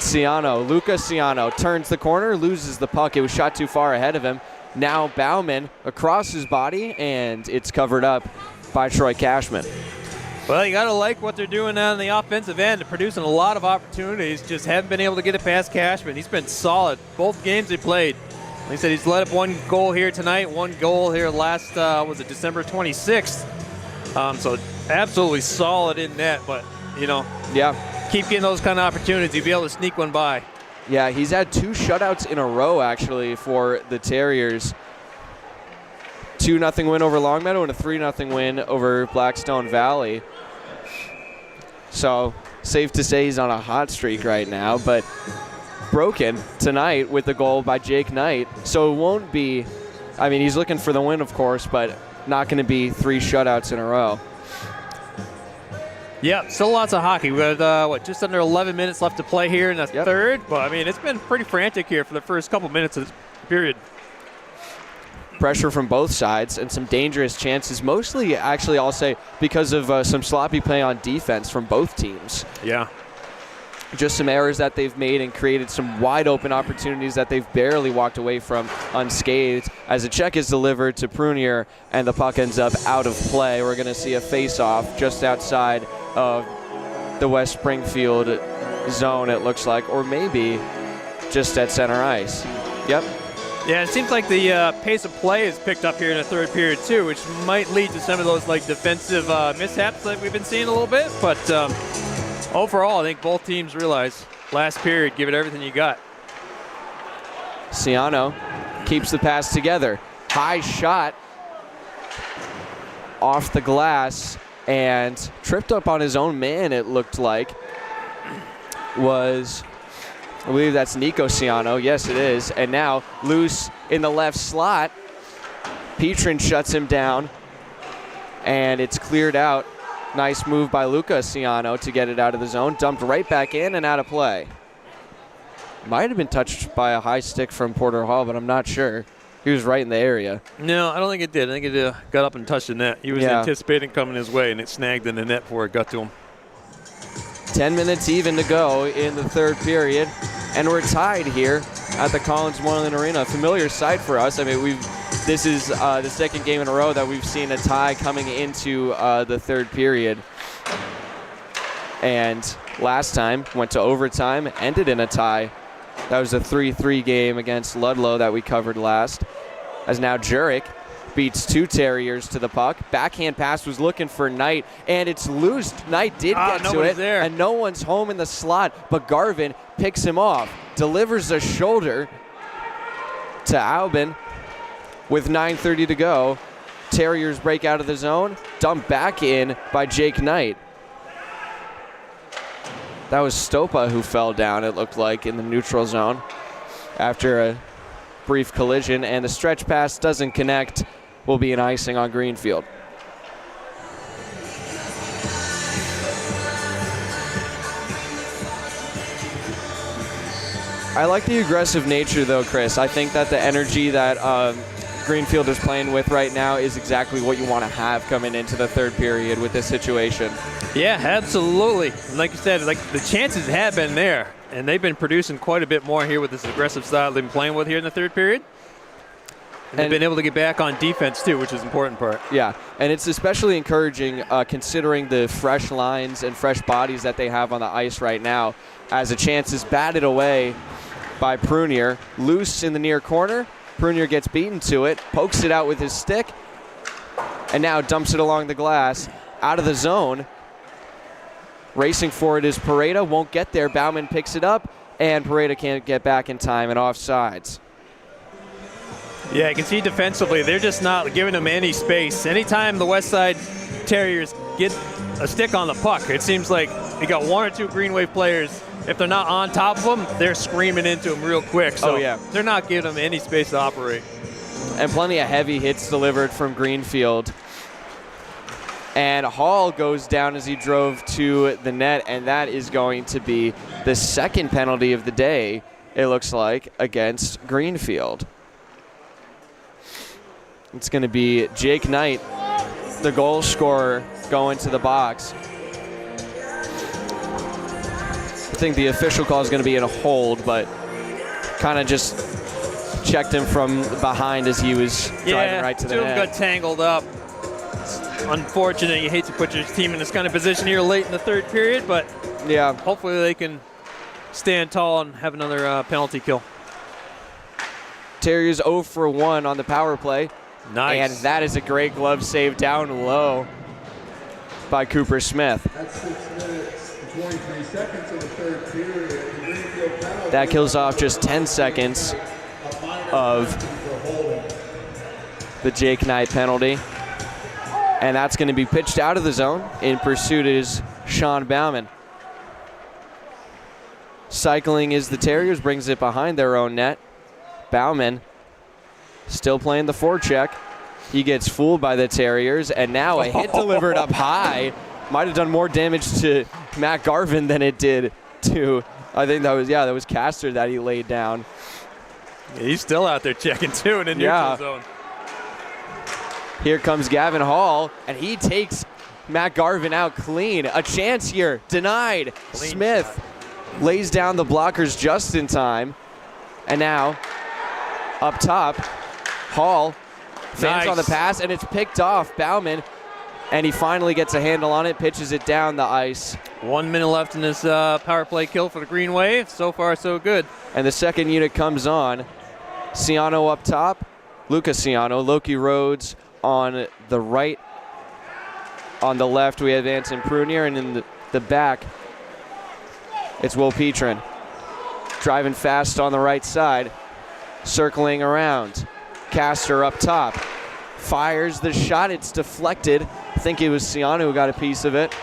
Luca Ciano turns the corner, loses the puck. It was shot too far ahead of him. Now Bauman across his body, and it's covered up by Troy Cashman. Well, you got to like what they're doing on the offensive end. They're producing a lot of opportunities, just haven't been able to get it past Cashman. He's been solid both games they played. Like I said, he's let up one goal here tonight, one goal here last, December 26th. So absolutely solid in net, but, keep getting those kind of opportunities. You'll be able to sneak one by. Yeah, he's had 2 shutouts in a row, actually, for the Terriers. 2-0 win over Longmeadow and a 3-0 win over Blackstone Valley. So safe to say he's on a hot streak right now, but broken tonight with the goal by Jake Knight. So it won't be, I mean, he's looking for the win, of course, but not going to be 3 shutouts in a row. Yeah, still lots of hockey. We got, just under 11 minutes left to play here in the third. But, I mean, it's been pretty frantic here for the first couple minutes of this period. Pressure from both sides and some dangerous chances, mostly, actually, I'll say, because of some sloppy play on defense from both teams. Yeah. Just some errors that they've made and created some wide open opportunities that they've barely walked away from unscathed. As a check is delivered to Prunier and the puck ends up out of play. We're going to see a face-off just outside of the West Springfield zone, it looks like, or maybe just at center ice. Yep. Yeah, it seems like the pace of play is picked up here in the third period too, which might lead to some of those defensive mishaps that we've been seeing a little bit. But overall, I think both teams realize last period, give it everything you got. Ciano keeps the pass together. High shot off the glass and tripped up on his own man, it looked like. I believe that's Nico Ciano. Yes, it is. And now loose in the left slot. Petrin shuts him down, and it's cleared out. Nice move by Luca Ciano to get it out of the zone. Dumped right back in and out of play. Might have been touched by a high stick from Porter Hall, but I'm not sure. He was right in the area. No, I don't think it did. I think it got up and touched the net. He was anticipating coming his way, and it snagged in the net before it got to him. 10 minutes even to go in the third period, and we're tied here at the Collins Moreland Arena. A familiar sight for us. I mean, this is the second game in a row that we've seen a tie coming into the third period. And last time went to overtime, ended in a tie. That was a 3-3 game against Ludlow that we covered last. As now Jurek beats 2 Terriers to the puck. Backhand pass was looking for Knight, and it's loose. Knight did get to it, there. And no one's home in the slot, but Garvin picks him off. Delivers a shoulder to Albin with 9:30 to go. Terriers break out of the zone, dumped back in by Jake Knight. That was Stopa who fell down, it looked like, in the neutral zone after a brief collision, and the stretch pass doesn't connect. Will be an icing on Greenfield. I like the aggressive nature, though, Chris. I think that the energy that Greenfield is playing with right now is exactly what you want to have coming into the third period with this situation. Yeah, absolutely. Like you said, the chances have been there, and they've been producing quite a bit more here with this aggressive style they've been playing with here in the third period. And they've been able to get back on defense, too, which is the important part. Yeah, and it's especially encouraging considering the fresh lines and fresh bodies that they have on the ice right now, as a chance is batted away by Prunier. Loose in the near corner. Prunier gets beaten to it, pokes it out with his stick, and now dumps it along the glass, out of the zone. Racing for it is Pareda, won't get there. Bauman picks it up, and Pareda can't get back in time and offsides. Yeah, you can see defensively, they're just not giving them any space. Anytime the West Side Terriers get a stick on the puck, it seems like they got 1 or 2 Greenwave players. If they're not on top of them, they're screaming into them real quick. So they're not giving them any space to operate. And plenty of heavy hits delivered from Greenfield. And Hall goes down as he drove to the net, and that is going to be the second penalty of the day, it looks like, against Greenfield. It's going to be Jake Knight, the goal scorer, going to the box. I think the official call is going to be in a hold, but kind of just checked him from behind as he was driving right to the net. Yeah, two got tangled up. It's unfortunate. You hate to put your team in this kind of position here late in the third period, but yeah, hopefully they can stand tall and have another penalty kill. Terriers 0 for 1 on the power play. Nice. And that is a great glove save down low by Cooper Smith. That's 6 minutes and 23 seconds of the third period. The Greenfield penalty. That kills off just 10 seconds of the Jake Knight penalty. And that's going to be pitched out of the zone. In pursuit is Sean Bauman. Cycling is the Terriers, brings it behind their own net. Bauman still playing the forecheck. He gets fooled by the Terriers, and now a hit delivered up high. Might have done more damage to Matt Garvin than it did to, I think that was Castor that he laid down. Yeah, he's still out there checking too in the neutral zone. Here comes Gavin Hall, and he takes Matt Garvin out clean. A chance here, denied. Clean Smith shot. Lays down the blockers just in time. And now, up top, Hall fans on the pass, and it's picked off. Bauman, and he finally gets a handle on it, pitches it down the ice. 1 minute left in this power play kill for the Green Wave. So far, so good. And the second unit comes on. Ciano up top, Lucas Ciano, Loki Rhodes on the right. On the left, we have Anton Prunier, and in the back, it's Will Petrin. Driving fast on the right side, circling around. Castor up top, fires the shot, it's deflected. I think it was Ciano who got a piece of it.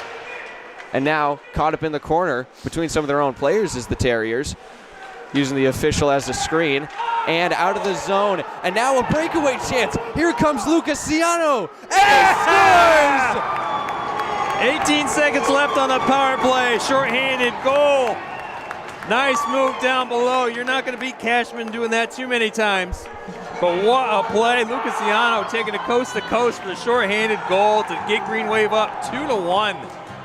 And now, caught up in the corner between some of their own players is the Terriers, using the official as a screen, and out of the zone. And now a breakaway chance. Here comes Lucas Ciano, and he scores! 18 seconds left on the power play. Shorthanded goal. Nice move down below. You're not going to beat Cashman doing that too many times. But what a play. Lucas Ciano taking it coast to coast for the shorthanded goal to get Green Wave up 2-1.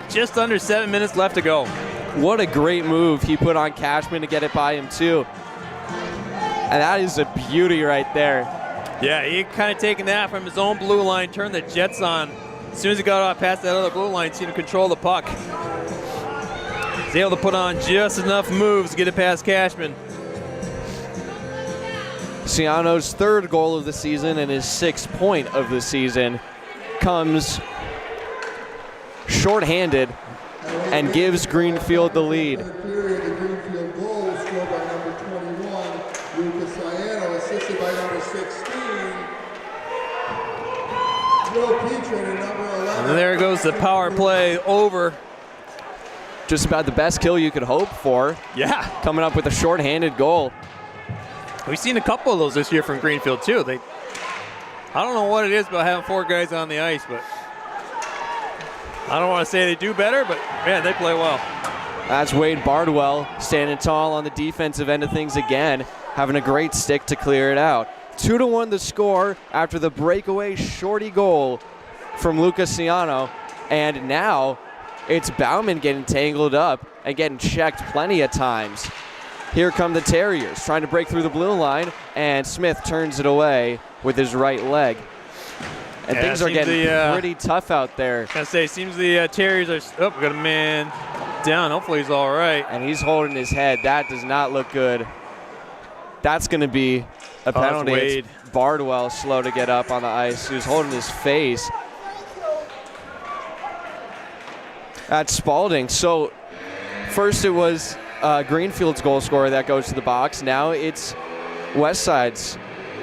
Just under 7 minutes left to go. What a great move he put on Cashman to get it by him too. And that is a beauty right there. Yeah, he kind of taking that from his own blue line, turned the Jets on. As soon as he got past that other blue line, seemed to control the puck. He's able to put on just enough moves to get it past Cashman. Ciano's third goal of the season and his 6th point of the season comes shorthanded and gives Greenfield the lead. The Greenfield goal was scored by number 21, Lucas Ciano, assisted by number 16, Will Petrin, and number 11. And there goes the power play over. Just about the best kill you could hope for. Yeah. Coming up with a shorthanded goal. We've seen a couple of those this year from Greenfield too. I don't know what it is about having 4 guys on the ice, but I don't want to say they do better, but man, they play well. That's Wade Bardwell standing tall on the defensive end of things again, having a great stick to clear it out. 2-1 the score after the breakaway shorty goal from Lucas Ciano. And now it's Bauman getting tangled up and getting checked plenty of times. Here come the Terriers trying to break through the blue line, and Smith turns it away with his right leg. And yeah, things are getting pretty tough out there. I say, seems the Terriers are. Oh, we got a man down. Hopefully he's all right. And he's holding his head. That does not look good. That's going to be a penalty. Wade. It's Bardwell slow to get up on the ice. He was holding his face. That's Spalding. So first it was Greenfield's goal scorer that goes to the box. Now it's Westside's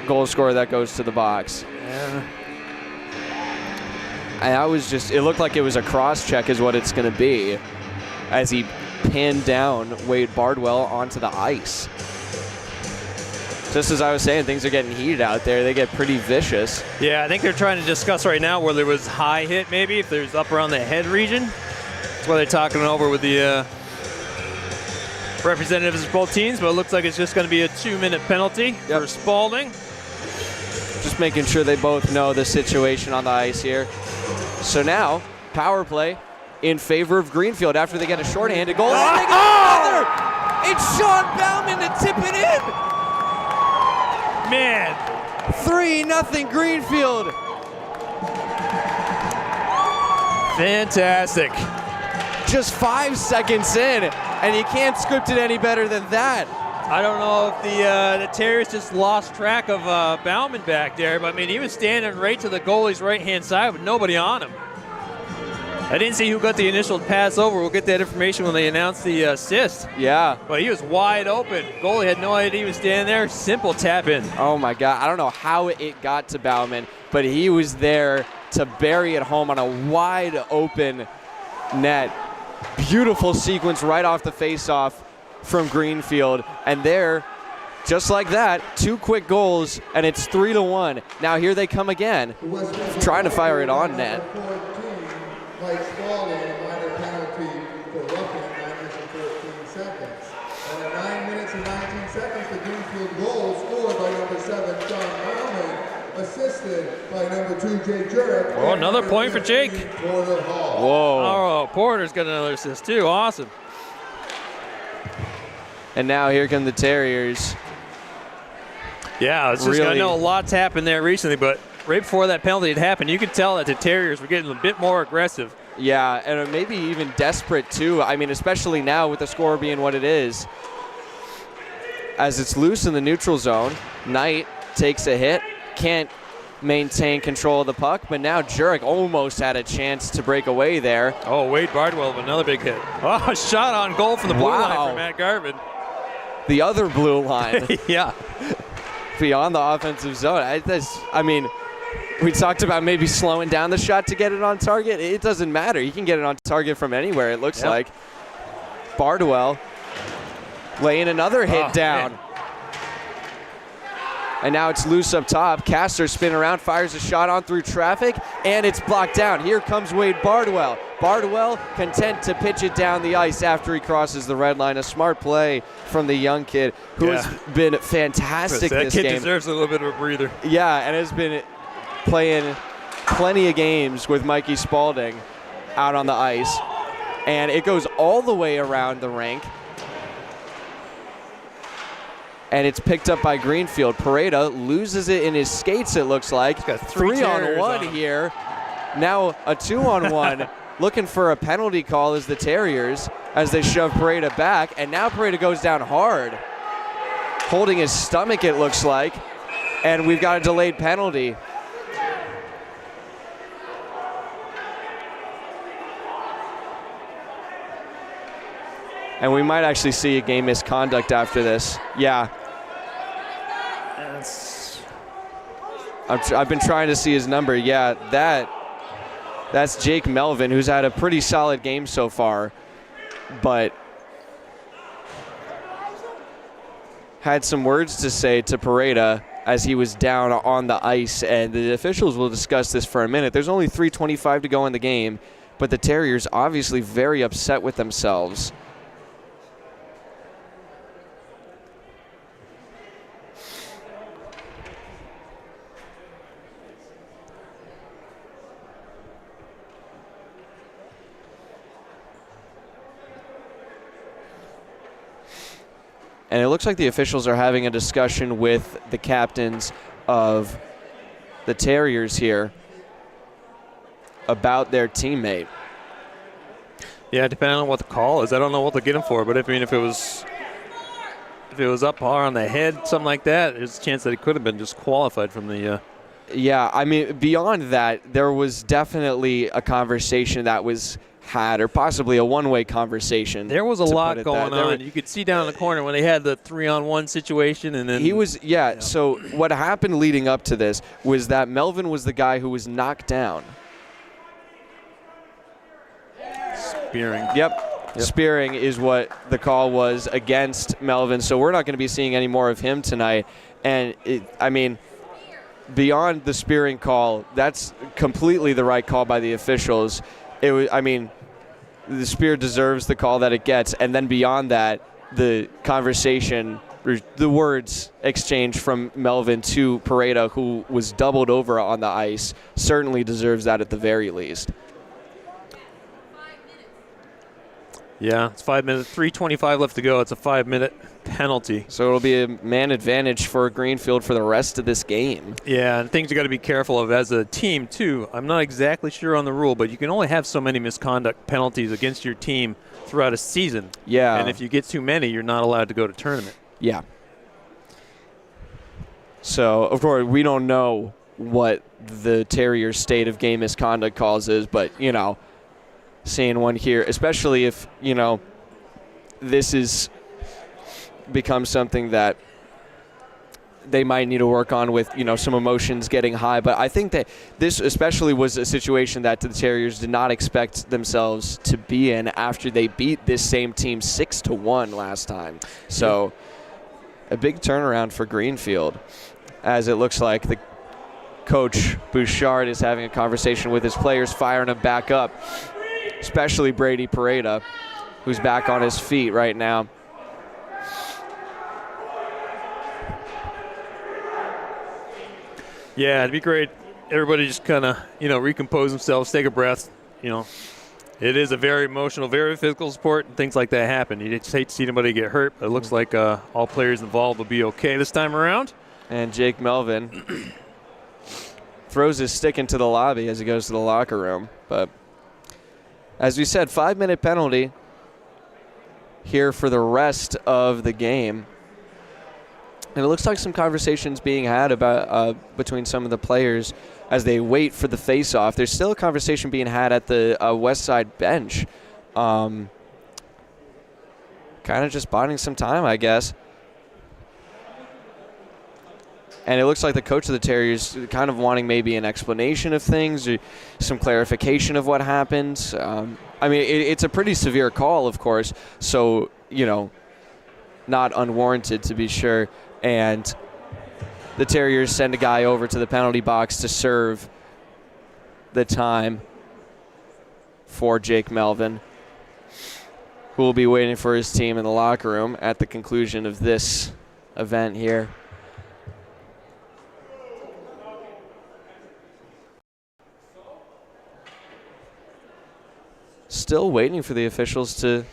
goal scorer that goes to the box. Yeah. And that was just, it looked like it was a cross check is what it's going to be as he pinned down Wade Bardwell onto the ice. Just as I was saying, things are getting heated out there. They get pretty vicious. Yeah, I think they're trying to discuss right now whether it was high hit maybe, if there's up around the head region. That's why they're talking over with the representatives of both teams, but it looks like it's just going to be a 2-minute penalty for Spalding. Just making sure they both know the situation on the ice here. So now, power play in favor of Greenfield after they get a shorthanded goal. And they get another! It's Sean Bauman to tip it in! Man. 3-0 Greenfield. Fantastic. Just 5 seconds in, and you can't script it any better than that. I don't know if the Terriers just lost track of Bauman back there, but I mean, he was standing right to the goalie's right-hand side with nobody on him. I didn't see who got the initial pass over. We'll get that information when they announce the assist. Yeah. But he was wide open. Goalie had no idea he was standing there. Simple tap in. Oh my God, I don't know how it got to Bauman, but he was there to bury it home on a wide open net. Beautiful sequence right off the face-off from Greenfield, and there, just like that, 2 quick goals, and it's 3-1. Now here they come again, trying to fire it on net. Mike Spalding, a minor penalty for roughing at 9 minutes and 14 seconds. And at 9 minutes and 19 seconds, the Greenfield goal scored by number 7, John Bauman, assisted by number 2, Jake Jurek. Oh, another point for Jake. Porter Hall. Whoa. Oh, Porter's got another assist too. Awesome. And now here come the Terriers. Yeah, it's just, I know a lot's happened there recently, but right before that penalty had happened, you could tell that the Terriers were getting a bit more aggressive. Yeah, and maybe even desperate too. I mean, especially now with the score being what it is. As it's loose in the neutral zone, Knight takes a hit, can't maintain control of the puck, but now Jurek almost had a chance to break away there. Oh, Wade Bardwell with another big hit. Oh, shot on goal from the blue line for Matt Garvin. The other blue line. Yeah. Beyond the offensive zone. I mean, we talked about maybe slowing down the shot to get it on target. It doesn't matter. You can get it on target from anywhere, it looks like. Bardwell laying another hit down. Man. And now it's loose up top. Castor spin around, fires a shot on through traffic, and it's blocked down. Here comes Wade Bardwell. Bardwell content to pitch it down the ice after he crosses the red line. A smart play from the young kid who has been fantastic this game. That kid deserves a little bit of a breather. Yeah, and has been playing plenty of games with Mikey Spalding out on the ice. And it goes all the way around the rink. And it's picked up by Greenfield. Pareda loses it in his skates, it looks like. He's got 3-on-1 here. Now a 2-on-1. Looking for a penalty call as the Terriers, as they shove Pareda back. And now Pareda goes down hard. Holding his stomach, it looks like. And we've got a delayed penalty. And we might actually see a game misconduct after this. Yeah. I've been trying to see his number. Yeah, that's Jake Melvin, who's had a pretty solid game so far, but had some words to say to Pareda as he was down on the ice, and the officials will discuss this for a minute. There's only 3:25 to go in the game, but the Terriers obviously very upset with themselves. And it looks like the officials are having a discussion with the captains of the Terriers here about their teammate. Yeah, depending on what the call is. I don't know what to get him for, but if it was up par on the head, something like that, there's a chance that he could have been disqualified from the Yeah, I mean, beyond that, there was definitely a conversation that was had, or possibly a one-way conversation. There was a lot going on. You could see down in the corner when they had the 3-on-1 situation, and then he was So what happened leading up to this was that Melvin was the guy who was knocked down. Spearing. Yep. Spearing is what the call was against Melvin. So we're not going to be seeing any more of him tonight. And I mean, beyond the spearing call, that's completely the right call by the officials. It was, I mean, the spear deserves the call that it gets, and then beyond that, the conversation, the words exchanged from Melvin to Pareda, who was doubled over on the ice, certainly deserves that at the very least. Yeah, it's 5 minutes, 3:25 left to go. It's a 5-minute penalty. So it'll be a man advantage for Greenfield for the rest of this game. Yeah, and things you got to be careful of as a team, too. I'm not exactly sure on the rule, but you can only have so many misconduct penalties against your team throughout a season. Yeah. And if you get too many, you're not allowed to go to tournament. Yeah. So, of course, we don't know what the Terriers' state of game misconduct calls is, but, you know, seeing one here, especially if, you know, this is become something that they might need to work on with, some emotions getting high. But I think that this especially was a situation that the Terriers did not expect themselves to be in after they beat this same team 6-1 last time. So a big turnaround for Greenfield, as it looks like the coach Bouchard is having a conversation with his players, firing them back up, especially Brady Pareda, who's back on his feet right now. Yeah, it'd be great. Everybody just kind of, recompose themselves, take a breath. It is a very emotional, very physical sport, and things like that happen. You just hate to see anybody get hurt, but it looks like all players involved will be okay this time around. And Jake Melvin throws his stick into the lobby as he goes to the locker room. But as we said, 5-minute penalty here for the rest of the game. And it looks like some conversations being had about between some of the players as they wait for the face-off. There's still a conversation being had at the West Side bench. Kind of just biding some time, I guess. And it looks like the coach of the Terriers kind of wanting maybe an explanation of things or some clarification of what happened. It's a pretty severe call, of course, so, not unwarranted to be sure. And the Terriers send a guy over to the penalty box to serve the time for Jake Melvin, who will be waiting for his team in the locker room at the conclusion of this event here. Still waiting for the officials to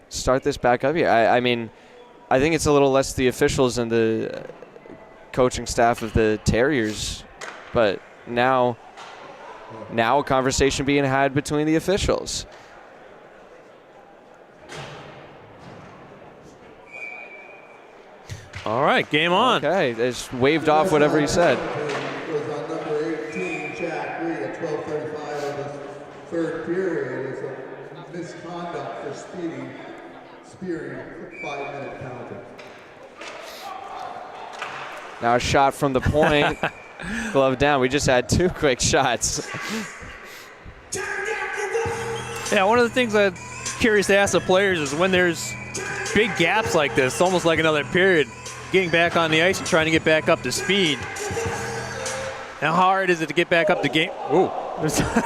start this back up here. I think it's a little less the officials and the coaching staff of the Terriers, but now a conversation being had between the officials. All right, game on. Okay, they just waved off whatever he said. It was on number 18, Jack Reed, at 12:35 of the third period. It's a misconduct for speeding. Spearing, 5-minute penalty. Now a shot from the point, glove down. We just had 2 quick shots. Yeah, one of the things I'm curious to ask the players is when there's big gaps like this, almost like another period, getting back on the ice and trying to get back up to speed. How hard is it to get back up to game? Ooh.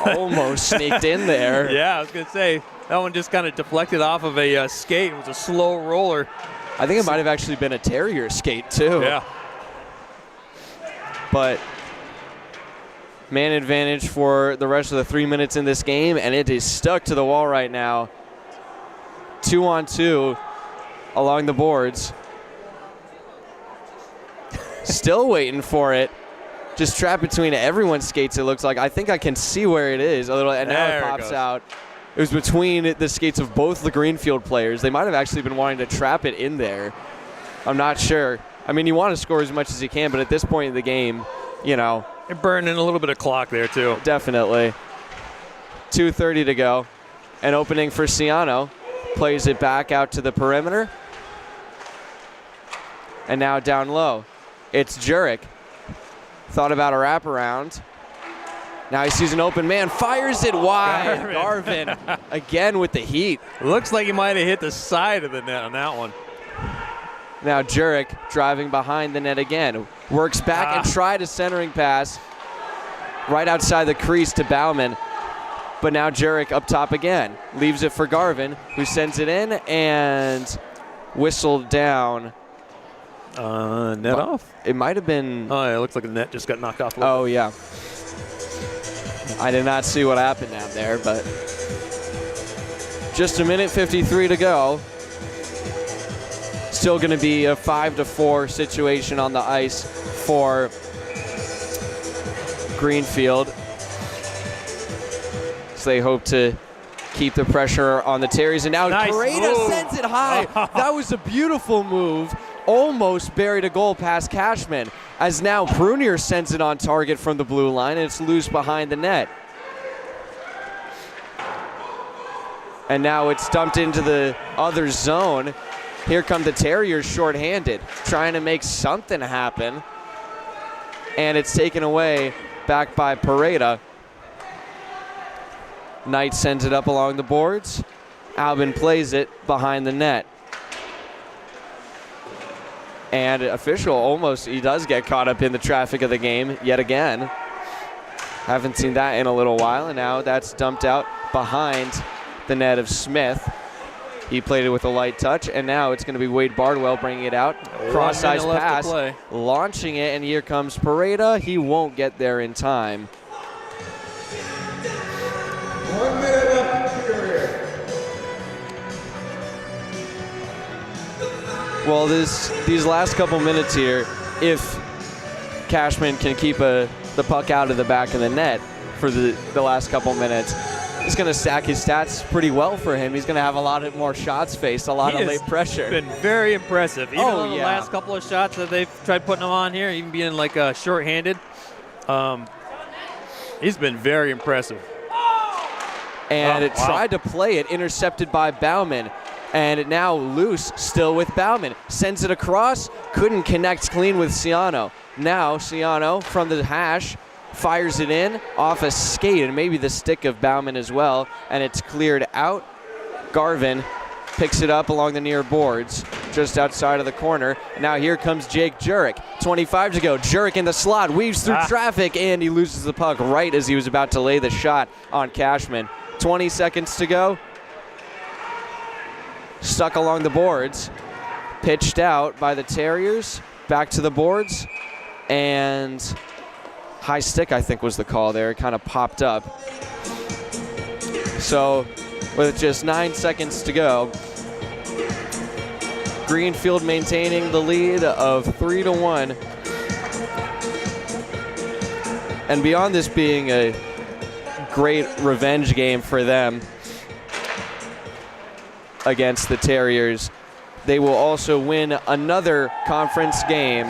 Almost sneaked in there. Yeah, I was going to say, that one just kind of deflected off of a skate. It was a slow roller. I think it might have actually been a Terrier skate, too. Yeah. But man advantage for the rest of the 3 minutes in this game, and it is stuck to the wall right now. 2-on-2 along the boards. Still waiting for it. Just trapped between everyone's skates, it looks like. I think I can see where it is a little, and now it pops out. It was between the skates of both the Greenfield players. They might have actually been wanting to trap it in there. I'm not sure. You want to score as much as you can, but at this point in the game, You're burning a little bit of clock there, too. Definitely. 2:30 to go. An opening for Ciano. Plays it back out to the perimeter. And now down low. It's Jurek. Thought about a wraparound. Now he sees an open man, fires it wide. Garvin again with the heat. Looks like he might have hit the side of the net on that one. Now Jurek driving behind the net again. Works back and tried a centering pass right outside the crease to Bauman. But now Jurek up top again. Leaves it for Garvin, who sends it in and whistled down. Net off? It might have been. Oh, yeah, it looks like the net just got knocked off. Oh, yeah. I did not see what happened down there, but just 1:53 to go. Still going to be a 5-4 situation on the ice for Greenfield. So they hope to keep the pressure on the Terriers. And now Pareda sends it high. That was a beautiful move. Almost buried a goal past Cashman, as now Prunier sends it on target from the blue line, and it's loose behind the net. And now it's dumped into the other zone, Here come the Terriers shorthanded, trying to make something happen. And it's taken away back by Pareda. Knight sends it up along the boards. Albin plays it behind the net. And official almost, he does get caught up in the traffic of the game yet again. Haven't seen that in a little while, and now that's dumped out behind the net of Smith. He played it with a light touch, and now it's going to be Wade Bardwell bringing it out. Cross-size pass, launching it, and here comes Pareda. He won't get there in time. 1 minute left in the period. Well, these last couple minutes here, if Cashman can keep the puck out of the back of the net for the last couple minutes, it's going to stack his stats pretty well for him. He's going to have a lot more shots faced, a lot of late pressure. Been very impressive. Even on the yeah. last couple of shots that they've tried putting him on here, even being like short-handed, he's been very impressive. And it tried to play it, intercepted by Bauman. And now loose, still with Bauman. Sends it across, couldn't connect clean with Ciano. Now Ciano from the hash fires it in off a skate and maybe the stick of Bauman as well. And it's cleared out. Garvin picks it up along the near boards, just outside of the corner. Now here comes Jake Jurek. 25 to go. Jurek in the slot, weaves through traffic, and he loses the puck right as he was about to lay the shot on Cashman. 20 seconds to go. Stuck along the boards. Pitched out by the Terriers. Back to the boards. And high stick, I think, was the call there. It kind of popped up. So with just 9 seconds to go, Greenfield maintaining the lead of 3-1. And beyond this being a great revenge game for them against the Terriers, they will also win another conference game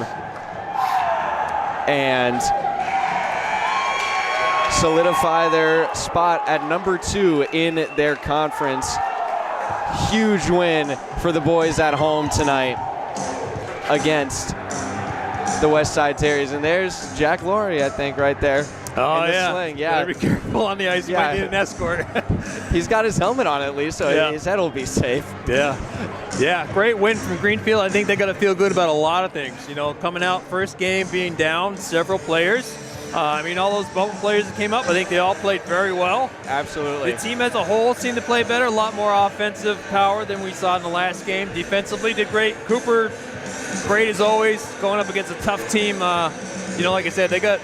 and solidify their spot at number 2 in their conference. Huge win for the boys at home tonight against the West Side Terriers. And there's Jack Laurie, I think, right there. Oh, in the yeah. sling. Yeah. Better be careful on the ice. You might need an escort. He's got his helmet on at least, so his head will be safe. Yeah, great win from Greenfield. I think they got to feel good about a lot of things. You know, coming out first game, being down several players. I mean, all those bubble players that came up, I think they all played very well. Absolutely. The team as a whole seemed to play better, a lot more offensive power than we saw in the last game. Defensively did great. Cooper, great as always, going up against a tough team. You know, like I said, they got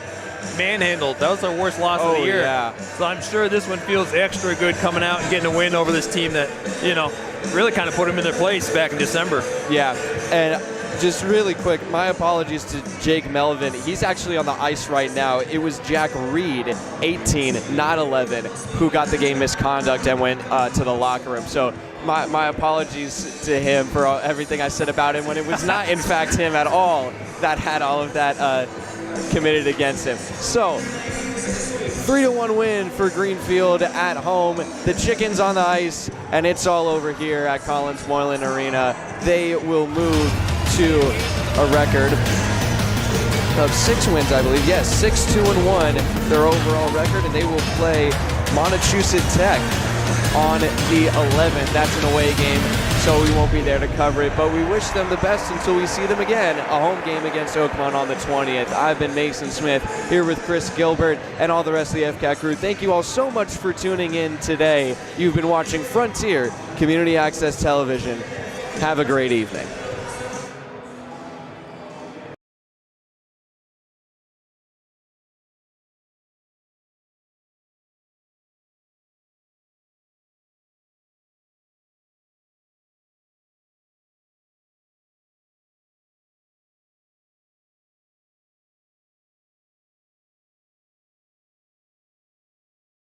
manhandled. That was their worst loss of the year. Yeah. So I'm sure this one feels extra good coming out and getting a win over this team that, you know, really kind of put them in their place back in December. Yeah, and just really quick, my apologies to Jake Melvin. He's actually on the ice right now. It was Jack Reed, 18, not 11, who got the game misconduct and went to the locker room. So my apologies to him for everything I said about him when it was not, in fact, him at all that had all of that committed against him. So 3-1 win for Greenfield at home. The Chickens on the ice, and it's all over here at Collins Moylan Arena. They will move to a record of 6 wins, I believe. Yes, 6-2-1, their overall record, and they will play Montechusett Tech on the 11th. That's an away game, so we won't be there to cover it, but we wish them the best until we see them again. A home game against Oakmont on the 20th. I've been Mason Smith, here with Chris Gilbert and all the rest of the FCAT crew. Thank you all so much for tuning in today. You've been watching Frontier Community Access Television. Have a great evening.